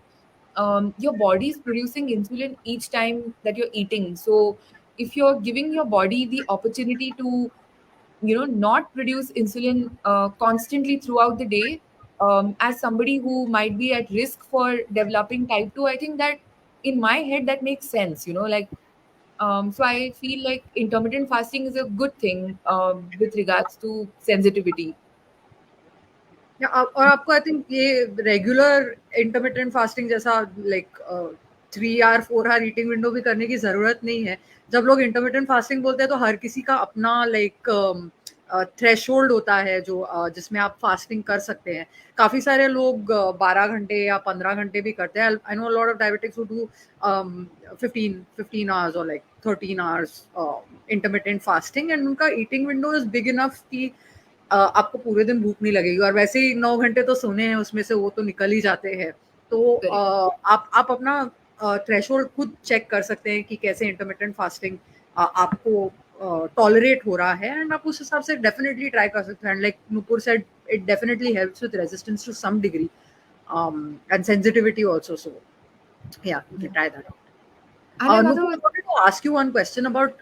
your body is producing insulin each time that you're eating. So if you're giving your body the opportunity to not produce insulin constantly throughout the day, as somebody who might be at risk for developing type 2, I think that in my head that makes sense, like so I feel like intermittent fasting is a good thing with regards to sensitivity. और आपको I think ये regular intermittent fasting जैसा like 3 hour 4 hour eating window भी करने की जरूरत नहीं है. जब लोग इंटरमिटेंट फास्टिंग बोलते हैं, तो हर किसी का अपना लाइक थ्रेशोल्ड होता है जो जिसमें आप फास्टिंग कर सकते हैं. काफी सारे लोग 12 घंटे या 15 घंटे भी करते हैं. I know lot of diabetics who do 15 hours और like 13 hours intermittent fasting, and उनका eating window is big enough कि आपको पूरे दिन भूख नहीं लगेगी. और वैसे ही 9 घंटे तो सोने हैं, उसमें से वो तो निकल ही जाते हैं. तो Correct. आप अपना थ्रेशोल्ड खुद चेक कर सकते हैं कि कैसे इंटरमिटेंट फास्टिंग आपको टॉलरेट हो रहा है, एंड आप उस हिसाब से डेफिनेटली ट्राई कर सकते हैं. Like Nupur said, it definitely helps with resistance to some degree and sensitivity also. So yeah, you can Yeah. try that out. And Nupur, another I wanted to ask you one question about,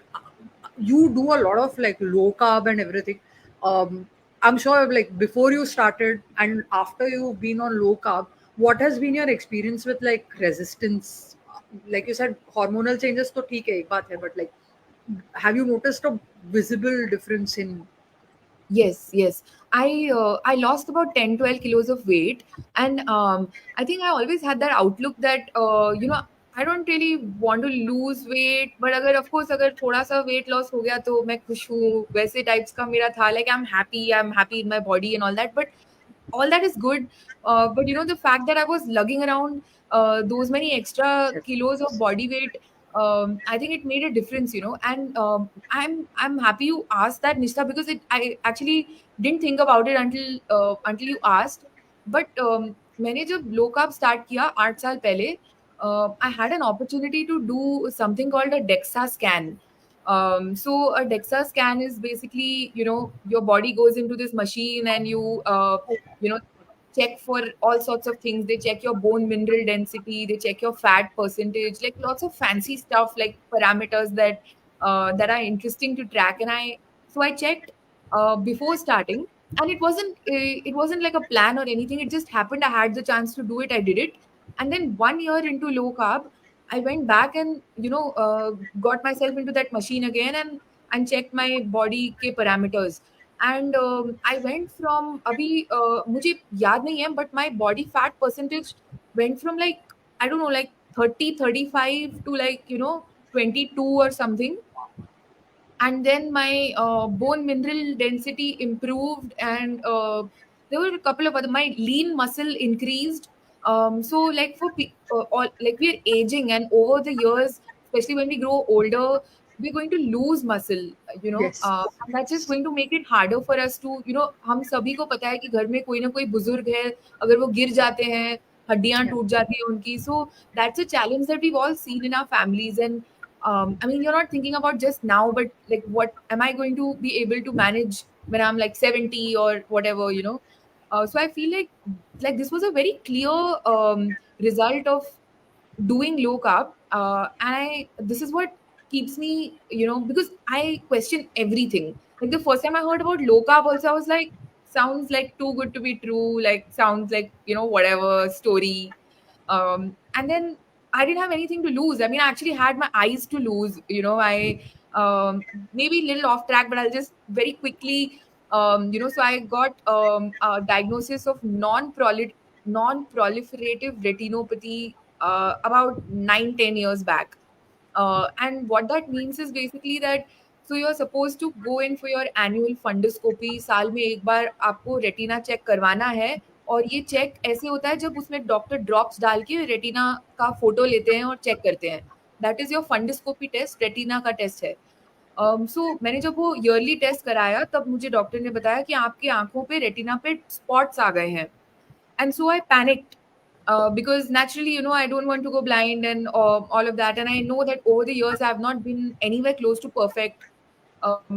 you do a lot of like low carb and everything. Um, I'm sure like before you started and after you've been on low carb, what has been your experience with like resistance? Like you said, hormonal changes तो ठीक है, एक बात है, but like, have you noticed a visible difference in? Yes, yes. I lost about 10, 12 kilos of weight. And I think I always had that outlook that I don't really want to lose weight, but अगर of course अगर थोड़ा सा weight loss हो गया तो मैं खुश हूँ, वैसे types का मेरा था. Like I'm happy in my body and all that. But all that is good. But the fact that I was lugging around those many extra kilos of body weight, I think it made a difference, And I'm happy you asked that, Nishtha, because I actually didn't think about it until you asked. But मैंने जब low carb start किया 8 साल पहले, I had an opportunity to do something called a DEXA scan. So a DEXA scan is basically, your body goes into this machine and you know, check for all sorts of things. They check your bone mineral density, they check your fat percentage, like lots of fancy stuff, like parameters that are interesting to track. And I checked before starting, and it wasn't like a plan or anything. It just happened. I had the chance to do it. I did it, and then 1 year into low carb, I went back and got myself into that machine again and checked my body के parameters. And I went from अभी मुझे याद नहीं है, but my body fat percentage went from like I don't know, like 30 35 to like 22 or something. And then my bone mineral density improved, and there were a couple of other, my lean muscle increased. So like all, like we're aging, and over the years, especially when we grow older, we're going to lose muscle, Yes. and that's just going to make it harder for us to हम सभी को पता है कि घर में कोई ना कोई बुजुर्ग है, अगर वो गिर जाते हैं, हड्डियां Yeah. टूट जाती है उनकी. So that's a challenge that we've all seen in our families. And I mean, you're not thinking about just now, but like, what am I going to be able to manage when I'm like 70 or whatever, you know? So I feel like this was a very clear result of doing low carb, and this is what keeps me, you know, because I question everything. Like the first time I heard about low carb, also I was like, sounds like too good to be true. Like sounds like, you know, whatever story. And then I didn't have anything to lose. I mean, I actually had my eyes to lose. You know, I um, maybe a little off track, but I'll just very quickly, you know. So I got a diagnosis of non-proliferative retinopathy about 9-10 years back. And what that means is basically that, so you're supposed to go in for your annual fundoscopy. साल में एक बार आपको retina check करवाना है, और ये check ऐसे होता है जब उसमें डॉक्टर ड्रॉप्स डाल के रेटिना का फोटो लेते हैं और चेक करते हैं. That is your fundoscopy test, retina का टेस्ट है. सो मैंने जब वो ईयरली टेस्ट कराया, तब मुझे डॉक्टर ने बताया कि आपकी आंखों पे, रेटिना पे स्पॉट्स आ गए हैं. And so I panicked, because naturally, you know, I don't want to go blind and all of that. And I know that over the years I have not been anywhere close to perfect.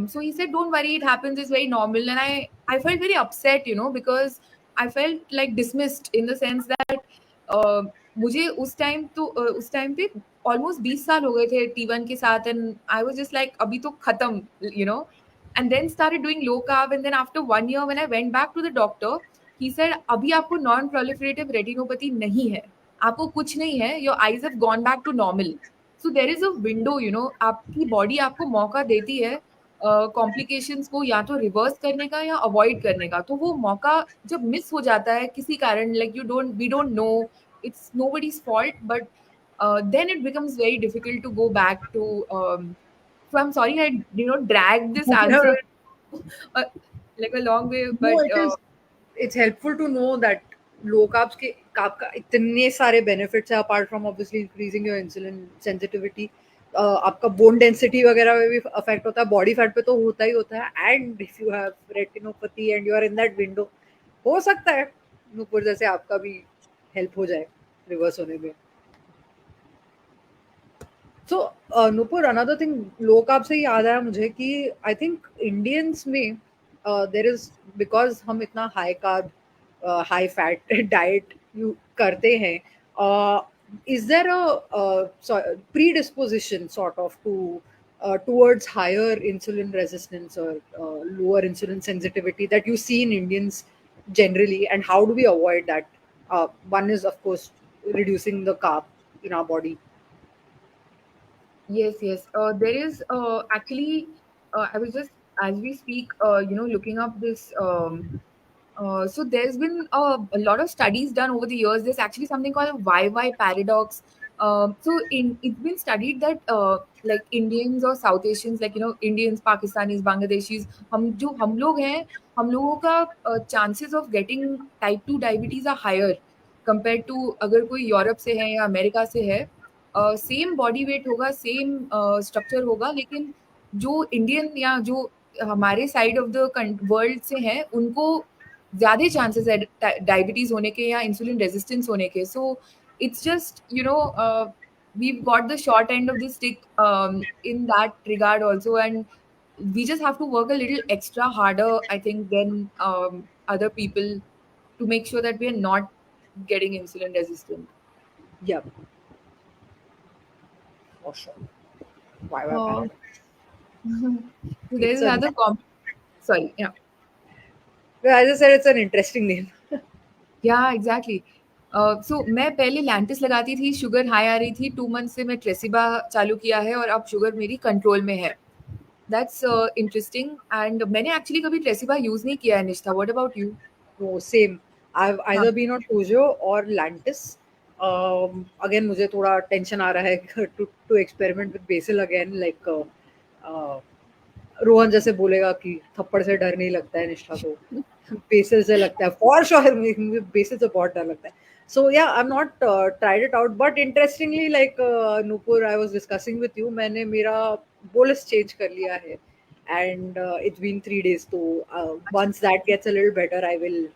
So he said, don't worry, it happens, it's very normal. And I felt very upset, you know, because I felt like dismissed, in the sense that uh, मुझे उस time पे almost 20 साल हो गए थे T1 के साथ, and I was just like, अभी तो खत्म, you know. And then started doing low carb, and then after 1 year when I went back to the doctor, he said, अभी आपको नॉन प्रोलिफरेटिव रेटिनोपैथी नहीं है, आपको कुछ नहीं है, your eyes have gone back to normal. So there is a window, you know, आपकी body आपको मौका देती है कॉम्प्लिकेशंस को या तो रिवर्स करने का या अवॉइड करने का. तो वो मौका जब मिस हो जाता है किसी कारण, like you don't we don't know, it's nobody's fault, but then it becomes very difficult to go back to. So I'm sorry I, you know, dragged this answer uh, like a long way, No, but it is. It's helpful to know that low carbs के carb का इतने सारे benefits है, apart from obviously increasing your insulin sensitivity. आपका bone density वगैरह में भी affect होता है, body fat पे तो होता ही होता है, and if you have retinopathy and you are in that window, हो सकता है नुपुर जैसे आपका भी help हो जाए reverse होने में. So Nupur, another thing, low carb से याद आया मुझे कि आई थिंक इंडियंस में देर इज, बिकॉज हम इतना high carb high fat diet you करते हैं, is there a predisposition sort of to towards higher insulin resistance or lower insulin sensitivity that you see in Indians generally, and how do we avoid that? One is, of course, reducing the carb in our body. yes, yes. There is actually, I was just, as we speak, you know, looking up this. So there's been a lot of studies done over the years. There's actually something called a YY paradox. So it's been studied that like Indians or South Asians, like, you know, Indians, Pakistanis, Bangladeshis, हम लोग हैं, हम लोगों का chances of getting type 2 diabetes are higher compared to अगर कोई Europe से है या अमेरिका से है. सेम बॉडी वेट होगा, सेम स्ट्रक्चर होगा, लेकिन जो इंडियन या जो हमारे साइड ऑफ द वर्ल्ड से हैं, उनको ज़्यादा चांसेस है डायबिटीज़ होने के या इंसुलिन रेजिस्टेंस होने के. So it's just, you know, we've got the short end of the stick in that regard also, and we just have to work a little extra harder, I think, than other people, to make sure that we are not getting insulin resistant. Yeah, for sure. YY uh, paradox. so there's It's a, another sorry, yeah. well, as I said, it's an interesting name. या exactly. सो मैं पहले लैंटिस लगाती थी, sugar high आ रही थी, 2 month से मैं ट्रेसिबा चालू किया है, और अब शुगर मेरी कंट्रोल में है. That's interesting. एंड मैंने एक्चुअली कभी ट्रेसिबा यूज नहीं किया है, निष्ठा. What about you? No, same. I've हाँ. either been on Tojo or Lantis. Again, मुझे थोड़ा टेंशन आ रहा है to experiment with basil again. Like uh, Rohan जैसे बोलेगा कि थप्पड़ से डर नहीं लगता है निष्ठा को, बेसिल से लगता है फॉर श्योर. मुझे बेसिल से बहुत डर लगता है. सो या I am not tried it out, but interestingly like Nupur, I was discussing with you, मैंने मेरा बोलस चेंज कर लिया है, and it's been 3 days. So once that gets a little better, I will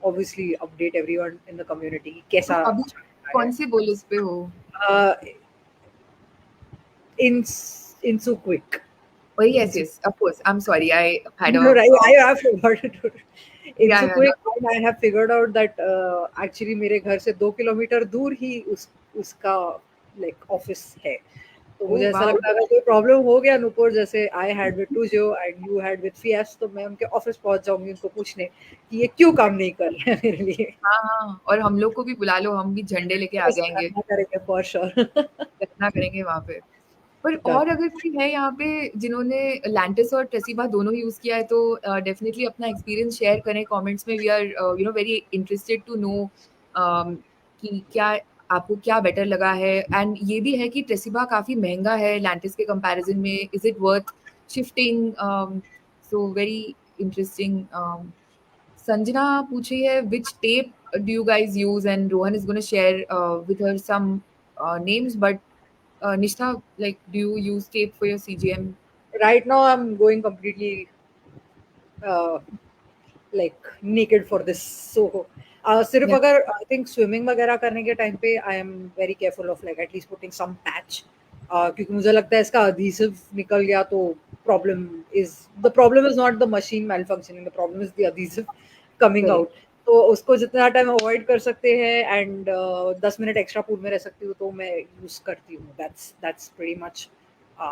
obviously update everyone in the community तो कैसा अभी चल रहा कौन से बोलिस पे हो? है. Insu quick. Oh, yes, Insu yes, of course. I'm sorry. I had No, a, right, I have forgotten. yeah, Insu yeah, no, quick, and I have figured out that actually मेरे घर से 2 किलोमीटर दूर ही उसका like office है. तो मुझे oh, ऐसा wow. लगता है अगर कोई प्रॉब्लम हो गया नुपुर जैसे आई हैड विद टूजो एंड यू हैड विद फियास तो मैं उनके ऑफिस पहुंच जाऊंगी उनको पूछने कि ये क्यों काम नहीं कर रहे हैं मेरे लिए. हाँ, हाँ, और हम लोग को भी बुला लो, हम भी झंडे लेके आ बस जाएँगे, करना करेंगे फॉर श्योर. रखना करेंगे वहाँ पे। पर डन. और अगर कोई है यहाँ पे जिन्होंने लैंटिस और ट्रेसिबा दोनों यूज़ किया है तो डेफिनिटली अपना एक्सपीरियंस शेयर करें कमेंट्स में। We are very interested to know कि क्या आपको क्या बेटर लगा है। एंड ये भी है कि ट्रेसिबा काफ़ी महँगा है लैंटिस के कंपैरिज़न में। Is it worth shifting? So very interesting. Sanjana पूछ रही है which tape do you guys use, and Rohan is gonna share with her some names, but Nishtha, like, do you use tape for your CGM? Right now I am going completely like naked for this so सिर्फ Yeah, अगर I think swimming वगैरह करने के time पे I am very careful of like at least putting some patch क्योंकि मुझे लगता है इसका adhesive निकल गया तो problem is the problem is not the machine malfunctioning the problem is the adhesive coming correct. Out. तो उसको जितना टाइम अवॉइड कर सकते हैं एंड 10 मिनट एक्स्ट्रा पूल में रह सकती हूँ तो मैं यूज करती हूँ. That's pretty much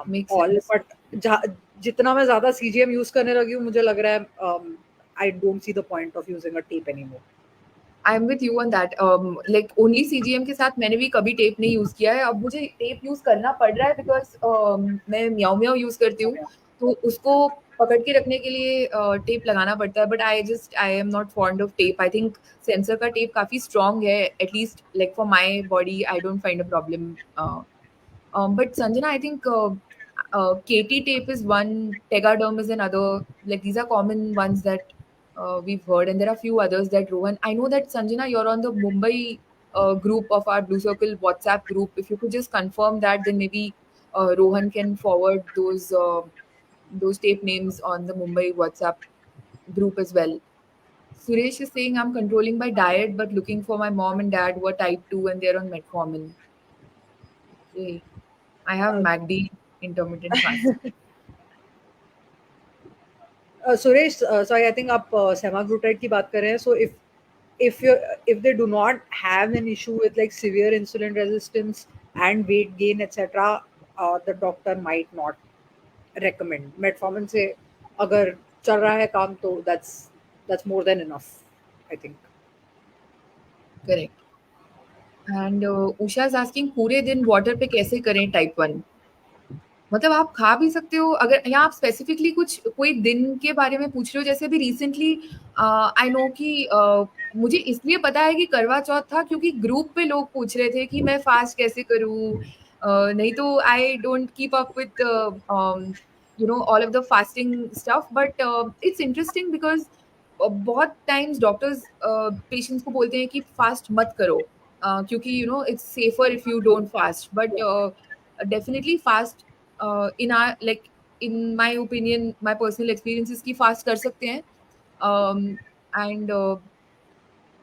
Makes all. sense. But जितना मैं ज्यादा सीजीएम यूज करने लगी हूँ मुझे लग रहा है I don't see the point of using a tape anymore. I am with you on that. Like only CGM के साथ मैंने भी कभी टेप नहीं यूज़ किया है। अब मुझे टेप यूज़ करना पड़ रहा है बिकॉज़ मैं म्याऊ म्याऊ यूज़ करती हूँ, तो उसको पकड़ के रखने के लिए टेप लगाना पड़ता है। But I am not fond of tape. I think sensor का टेप काफ़ी स्ट्रॉन्ग है, at least like for my body I don't find a problem. But Sanjana, I think KT tape is one, Tegaderm is another. Like these are common ones that we've heard, and there are few others that Rohan. I know that Sanjana, you're on the Mumbai group of our Blue Circle WhatsApp group. If you could just confirm that, then maybe Rohan can forward those tape names on the Mumbai WhatsApp group as well. Suresh is saying I'm controlling by diet, but looking for my mom and dad who are type 2 and they're on metformin. Okay. I have Uh, MACD intermittent fasting. Suresh sorry I think आप semaglutide की बात कर रहे हैं. सो if you if they do not have an issue with like severe insulin resistance and weight gain etc, the doctor might not recommend metformin से अगर चल रहा है काम तो that's more than enough I think. Correct. And Usha is asking पूरे दिन water पे कैसे करें टाइप 1? मतलब आप खा भी सकते हो अगर यहाँ आप स्पेसिफिकली कुछ कोई दिन के बारे में पूछ रहे हो। जैसे अभी रिसेंटली आई नो कि मुझे इसलिए पता है कि करवा चौथ था क्योंकि ग्रुप पे लोग पूछ रहे थे कि मैं फास्ट कैसे करूँ। नहीं तो I don't keep up with all of the fasting stuff, but it's interesting because बहुत टाइम्स डॉक्टर्स पेशेंट्स को बोलते हैं कि फास्ट मत करो क्योंकि it's safer if you don't fast, but definitely fast in are like in my opinion my personal experiences की fast कर सकते हैं। एंड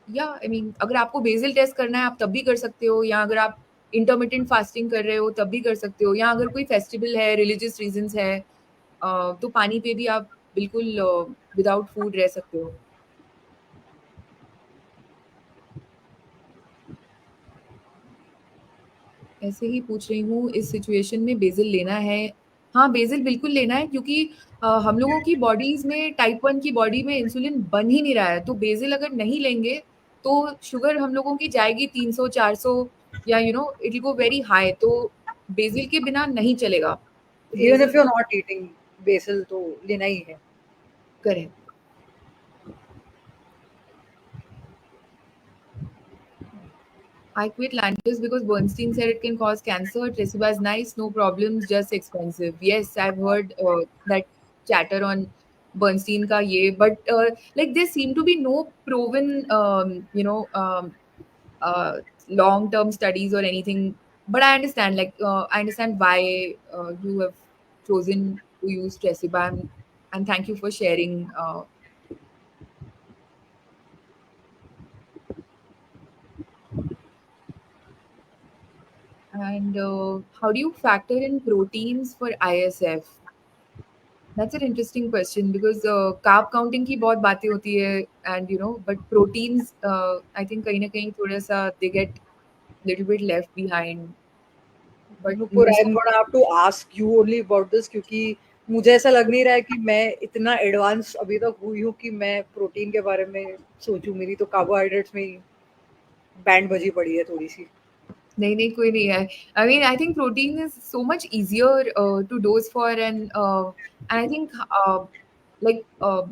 या आई मीन अगर आपको बेसिल टेस्ट करना है आप तब भी कर सकते हो, या अगर आप इंटरमिटेंट फास्टिंग कर रहे हो तब भी कर सकते हो, या अगर कोई फेस्टिवल है रिलीजियस रीजंस है तो पानी पे भी आप बिल्कुल विदाउट फूड रह सकते हो। ऐसे ही पूछ रही हूँ इस सिचुएशन में बेसिल लेना है? हाँ, बेसिल बिल्कुल लेना है क्योंकि हम लोगों की बॉडीज में टाइप 1 की बॉडी में इंसुलिन बन ही नहीं रहा है, तो बेसिल अगर नहीं लेंगे तो शुगर हम लोगों की जाएगी 300 400, या it will go very high, तो बेसिल के बिना नहीं चलेगा। Even BECIL if you're not eating basil तो लेना ही है. करें। I quit Lantus because Bernstein said it can cause cancer. Tresiba is nice, no problems, just expensive. Yes, I've heard that chatter on Bernstein ka ye, but like there seem to be no proven, uh, long-term studies or anything. But I understand why you have chosen to use Tresiba, and thank you for sharing. And how do you factor in proteins for ISF? That's an interesting question because carb counting की बहुत बातें होती है, and but proteins I think कहीं ना कहीं थोड़ा सा they get little bit left behind. But Nupur, most I'm of gonna have to ask you only about this क्योंकि मुझे ऐसा लग नहीं रहा है कि मैं इतना एडवांस अभी तक हुई हूँ कि मैं प्रोटीन के बारे में सोचूं। मेरी तो कार्बोहाइड्रेट्स में ही बैंड बजी पड़ी है थोड़ी सी। नहीं नहीं कोई नहीं है. I mean I think protein is so much easier to dose for, and I think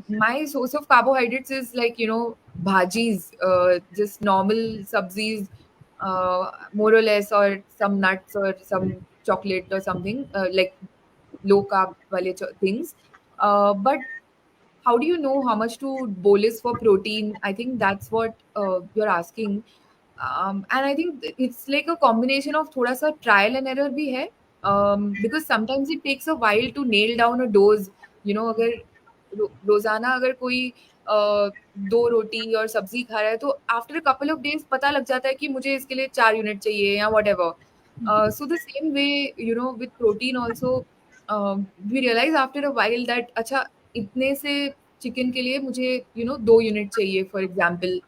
my source of carbohydrates is like bhajis, just normal sabzis, more or less, or some nuts or some chocolate or something, like low carb wale things. But how do you know how much to bolus for protein? I think that's what you're asking. And I think it's like a combination of thoda sa trial and error bhi hai, because sometimes it takes a while to nail down a dose. अगर रोजाना अगर कोई दो रोटी और सब्जी खा रहा है तो after a couple of days पता लग जाता है कि मुझे इसके लिए 4 यूनिट चाहिए या what ever. So the same way, with protein also, we realize after a while that अच्छा इतने से चिकन के लिए मुझे 2 यूनिट चाहिए, for example.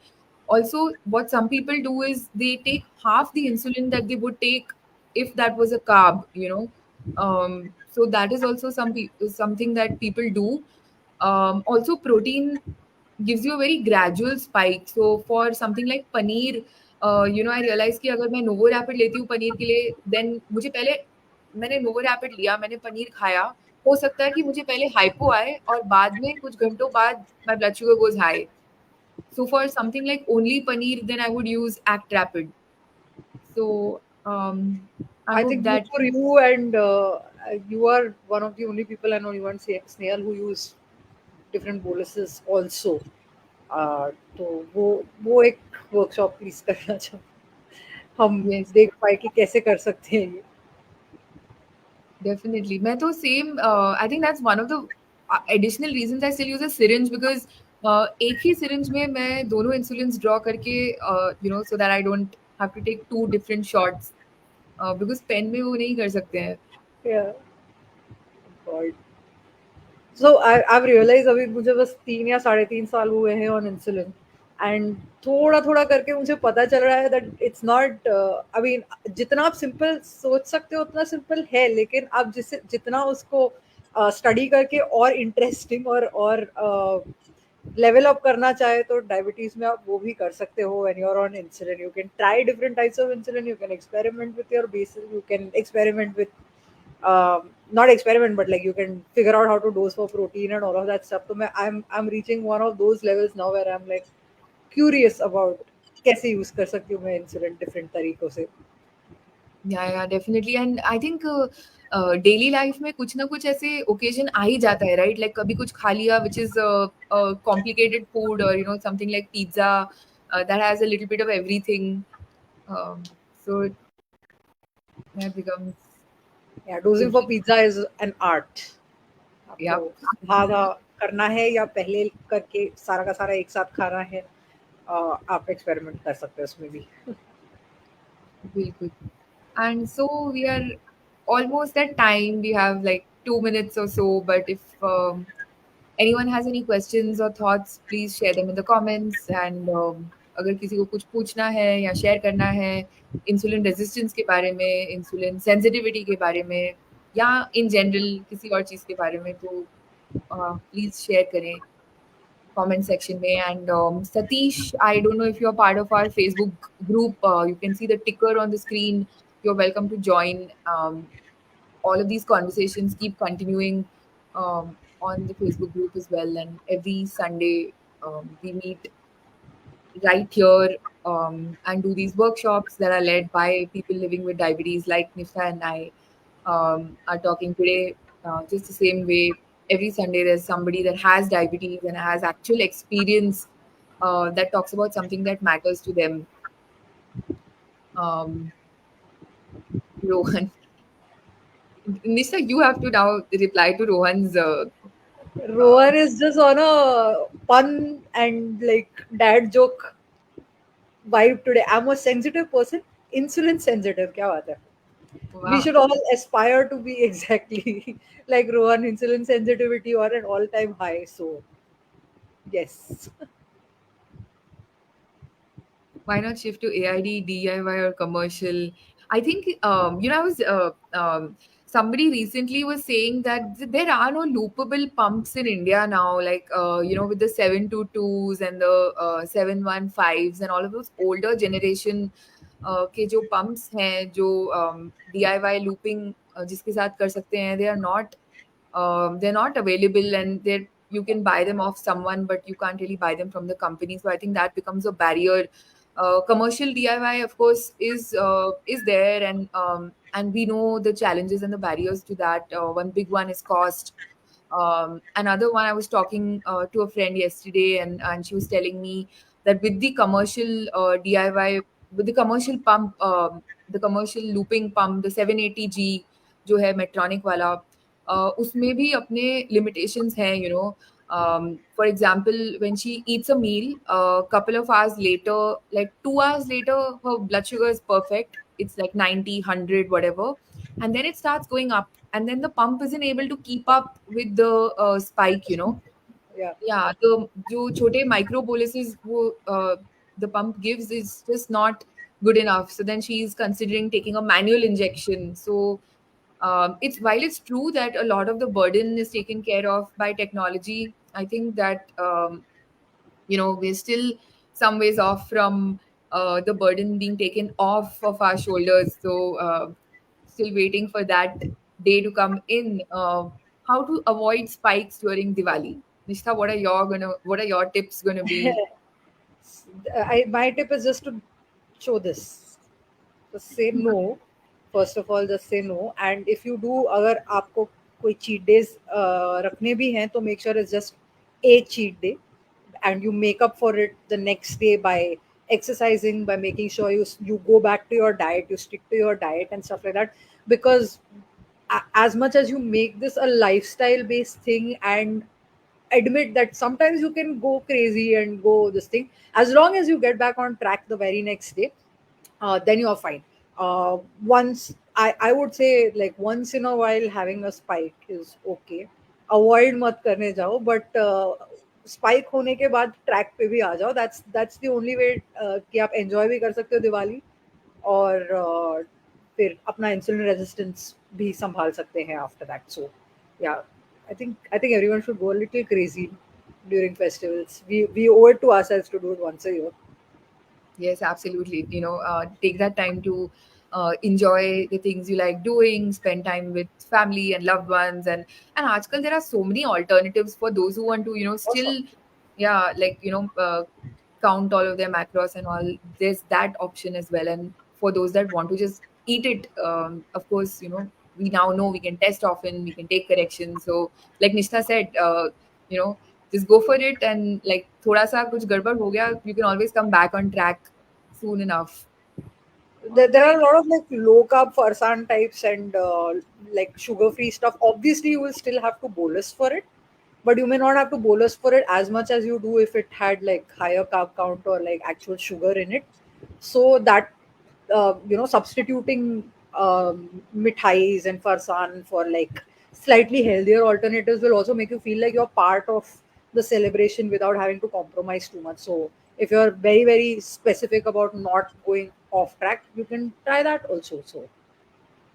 Also, what some people do is they take half the insulin that they would take if that was a carb. So that is also something that people do. Also, protein gives you a very gradual spike. So for something like paneer, I realize कि अगर मैं novo rapid लेती हूँ पनीर के लिए, then मुझे पहले मैंने नोवो रैपिड लिया, मैंने पनीर खाया, हो सकता है कि मुझे पहले हाइपो आए और बाद में कुछ घंटों बाद my blood sugar goes high. So for something like only paneer, then I would use Act Rapid. So I I hope think that Nupur, you and you are one of the only people I know, you and Snail, who use different boluses also. तो वो एक workshop please करना चाहूँ, हम yes, देख पाए कि कैसे कर सकते हैं ये। definitely. मैं तो same. I think that's one of the additional reasons I still use a syringe because एक ही syringe में मैं दोनों insulins draw करके so that I don't have to take two different shots, because pen में वो नहीं कर सकते हैं. Yeah, God. So I've realized अभी मुझे बस 3 या साढ़े 3 साल हुए हैं ऑन इंसुलिन, एंड थोड़ा-थोड़ा करके मुझे पता चल रहा है that it's not I mean जितना आप सिंपल सोच सकते हो उतना सिंपल है, लेकिन आप जिसे जितना उसको स्टडी करके और इंटरेस्टिंग और लेवल अप करना चाहे तो डायबिटीज में आप वो भी कर सकते हो when you are on insulin. You can try different types of insulin, you can experiment with your basis, you can experiment with not experiment but like you can figure out how to dose for protein and all of that stuff. So I'm reaching one of those levels now where I'm like curious about कैसे use कर सकती हूँ मैं insulin different तरीकों से। या definitely. And I think daily life में कुछ ना कुछ ऐसे ओकेजन आ ही जाता है, राइट? लाइक कभी कुछ खा लिया विच इज कॉम्प्लिकेटेड फूड, और something like pizza that has a little bit of everything. So that becomes या dosing for tricky. Pizza is an art. आपको Yeah, आधा आधा करना है या पहले करके सारा का सारा एक साथ खाना है, आप एक्सपेरिमेंट कर सकते हैं उसमें भी। बिल्कुल. And so we are almost at time. We have like 2 minutes or so. But if anyone has any questions or thoughts, please share them in the comments. And अगर किसी को कुछ पूछना है या शेयर करना है इंसुलिन रेजिस्टेंस के बारे में, इंसुलिन सेंसिटिविटी के बारे में, या इन जनरल किसी और चीज़ के बारे में, तो प्लीज़ शेयर करें comment section में. And Satish, I don't know if you're part of our Facebook group. You can see the ticker on the screen. You're welcome to join. All of these conversations keep continuing on the Facebook group as well. And every Sunday, we meet right here, and do these workshops that are led by people living with diabetes, like Nishtha and I are talking today. Just the same way, every Sunday there's somebody that has diabetes and has actual experience that talks about something that matters to them. Um, Rohan, Nishtha, you have to now reply to Rohan's. Uh, Rohan is just on a fun and like dad joke vibe today. I'm a sensitive person, insulin sensitive, क्या बात है? We Wow. should all aspire to be exactly like Rohan, insulin sensitivity or an all-time high. So yes. Why not shift to AID, DIY, or commercial? I think, I was, somebody recently was saying that there are no loopable pumps in India now, like, with the 722s and the 715s and all of those older generation के जो pumps हैं, जो DIY looping जिसके साथ कर सकते हैं, they're not available, and they you can buy them off someone, but you can't really buy them from the company. So I think that becomes a barrier. Commercial DIY, of course, is there, and we know the challenges and the barriers to that. One big one is cost. Another one, I was talking to a friend yesterday, and she was telling me that with the commercial DIY, with the commercial pump, the commercial looping pump, the 780G जो है Medtronic वाला, उसमें भी अपने limitations हैं, for example, when she eats a meal, a couple of hours later, like 2 hours later, her blood sugar is perfect. It's like 90, 100, whatever. And then it starts going up. And then the pump isn't able to keep up with the spike. Yeah. Yeah, the जो छोटे micro boluses वो the pump gives is just not good enough. So then she's considering taking a manual injection. So it's while it's true that a lot of the burden is taken care of by technology, I think that we're still some ways off from the burden being taken off of our shoulders. So still waiting for that day to come in. How to avoid spikes during Diwali? Nishtha, what are your tips gonna be? My tip is just to show this. Just say no. First of all, just say no. And if you do, अगर आपको कोई cheat days रखने भी हैं, तो make sure it's just a cheat day, and you make up for it the next day by exercising, by making sure you go back to your diet, you stick to your diet and stuff like that. Because as much as you make this a lifestyle based thing, and admit that sometimes you can go crazy and go this thing, as long as you get back on track the very next day, then you're fine. Once I would say, like, once in a while having a spike is okay. Avoid मत करने जाओ, but spike होने के बाद track पे भी आ जाओ. That's the only way कि आप एंजॉय भी कर सकते हो दिवाली, और फिर अपना इंसुलिन रेजिस्टेंस भी संभाल सकते हैं आफ्टर दैट. सो या, I think everyone should go a little crazy during festivals. We owe it to ourselves to do it once a year. Yes, absolutely. Take that time to enjoy the things you like doing, spend time with family and loved ones, and आजकल there are so many alternatives for those who want to, Awesome. still, yeah, like count all of their macros and all. There's that option as well, and for those that want to just eat it, of course, we now know we can test often, we can take corrections. So, like Nishtha said, you know just go for it, and like थोड़ा सा कुछ गड़बड़ हो गया, you can always come back on track soon enough. All There are right. a lot of like low carb farsan types and like sugar free stuff. Obviously, you will still have to bolus for it, but you may not have to bolus for it as much as you do if it had like higher carb count or like actual sugar in it. So that substituting mithais and farsan for like slightly healthier alternatives will also make you feel like you're part of the celebration without having to compromise too much. So if you're very very specific about not going off track, you can try that also. So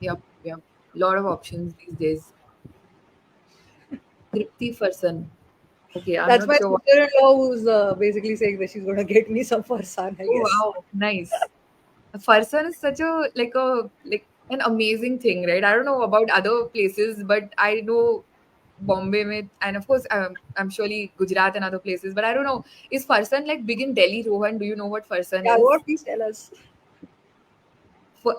Yep, yep. Lot of options these days. Tripti Farsan. Okay, I'm that's not my sure. sister-in-law who's basically saying that she's going to get me some farsan, I Oh guess. wow, nice. Farsan is such a an amazing thing, right? I don't know about other places, but I know Bombay में, and of course I'm surely Gujarat and other places, but I don't know. Is Farsan like big in Delhi, Rohan? Do you know what Farsan Yeah, is? what? Please tell us.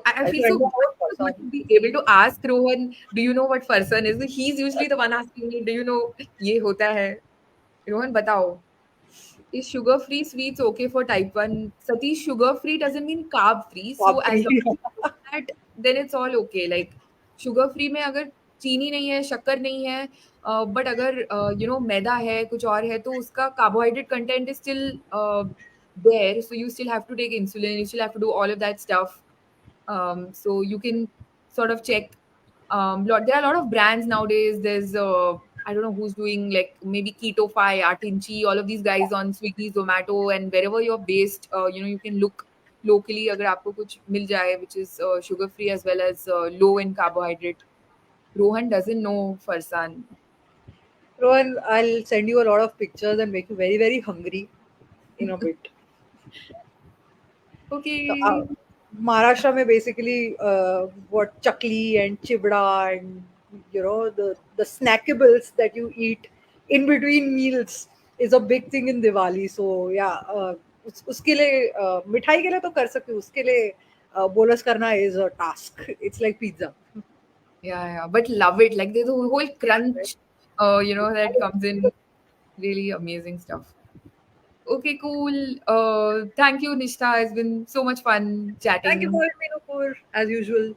I I feel don't so know good about to be able to ask Rohan, do you know what Farsan is? He's usually the one asking me, do you know ये होता है? Rohan, बताओ. Is sugar free sweets okay for type 1? Satish, sugar free doesn't mean carb free. So as long farsan. as you do that, then it's all okay. Like sugar free में अगर चीनी नहीं है, शक्कर नहीं है, बट अगर मैदा है, कुछ और है, तो उसका carbohydrate content is still there. So you still have to take insulin. You still have to do all of that stuff. So you can. sort of check. There are a lot of brands nowadays. There's I don't know who's doing, like maybe Keto Fi, Artinchi, all of these guys on Swiggy, Zomato, and wherever you're based, you can look locally अगर आपको कुछ मिल जाए which is sugar free as well as low in carbohydrate. Rohan doesn't know Farsan. Rohan, I'll send you a lot of pictures and make you very, very hungry in a bit. So, Okay. Maharashtra में basically what chakli and chibda and the snackables that you eat in between meals is a big thing in Diwali. So yeah, उसके लिए मिठाई के लिए तो कर सकती हूँ, उसके लिए बोनस करना is a task. It's like pizza. Yeah, yeah, but love it. Like there's a whole crunch, that comes in. Really amazing stuff. Okay, cool. Thank you, Nishtha. It's been so much fun Thank you chatting. for having me, Nupur, as usual.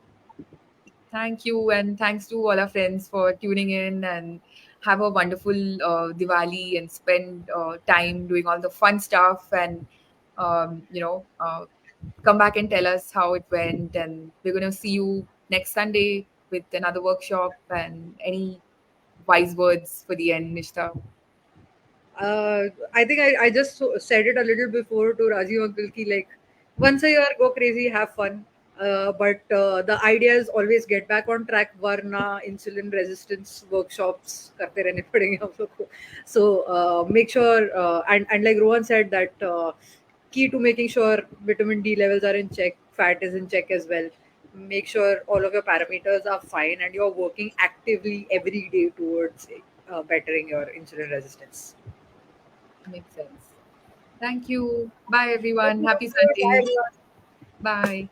Thank you, and thanks to all our friends for tuning in, and have a wonderful Diwali and spend time doing all the fun stuff, and come back and tell us how it went. And we're gonna see you next Sunday with another workshop and any wise words for the end, Nishtha. I think I just said it a little before to Rajiv Uncle ki like once a year go crazy, have fun. But the idea is always get back on track वरना insulin resistance workshops करते रहने पड़ेंगे हम लोग को. So make sure and like Rohan said that key to making sure vitamin D levels are in check, fat is in check as well. Make sure all of your parameters are fine and you're working actively every day towards bettering your insulin resistance. Makes sense. Thank you. Bye, Thank everyone. you, Happy Nupur. Bye, Sunday. everyone. Bye.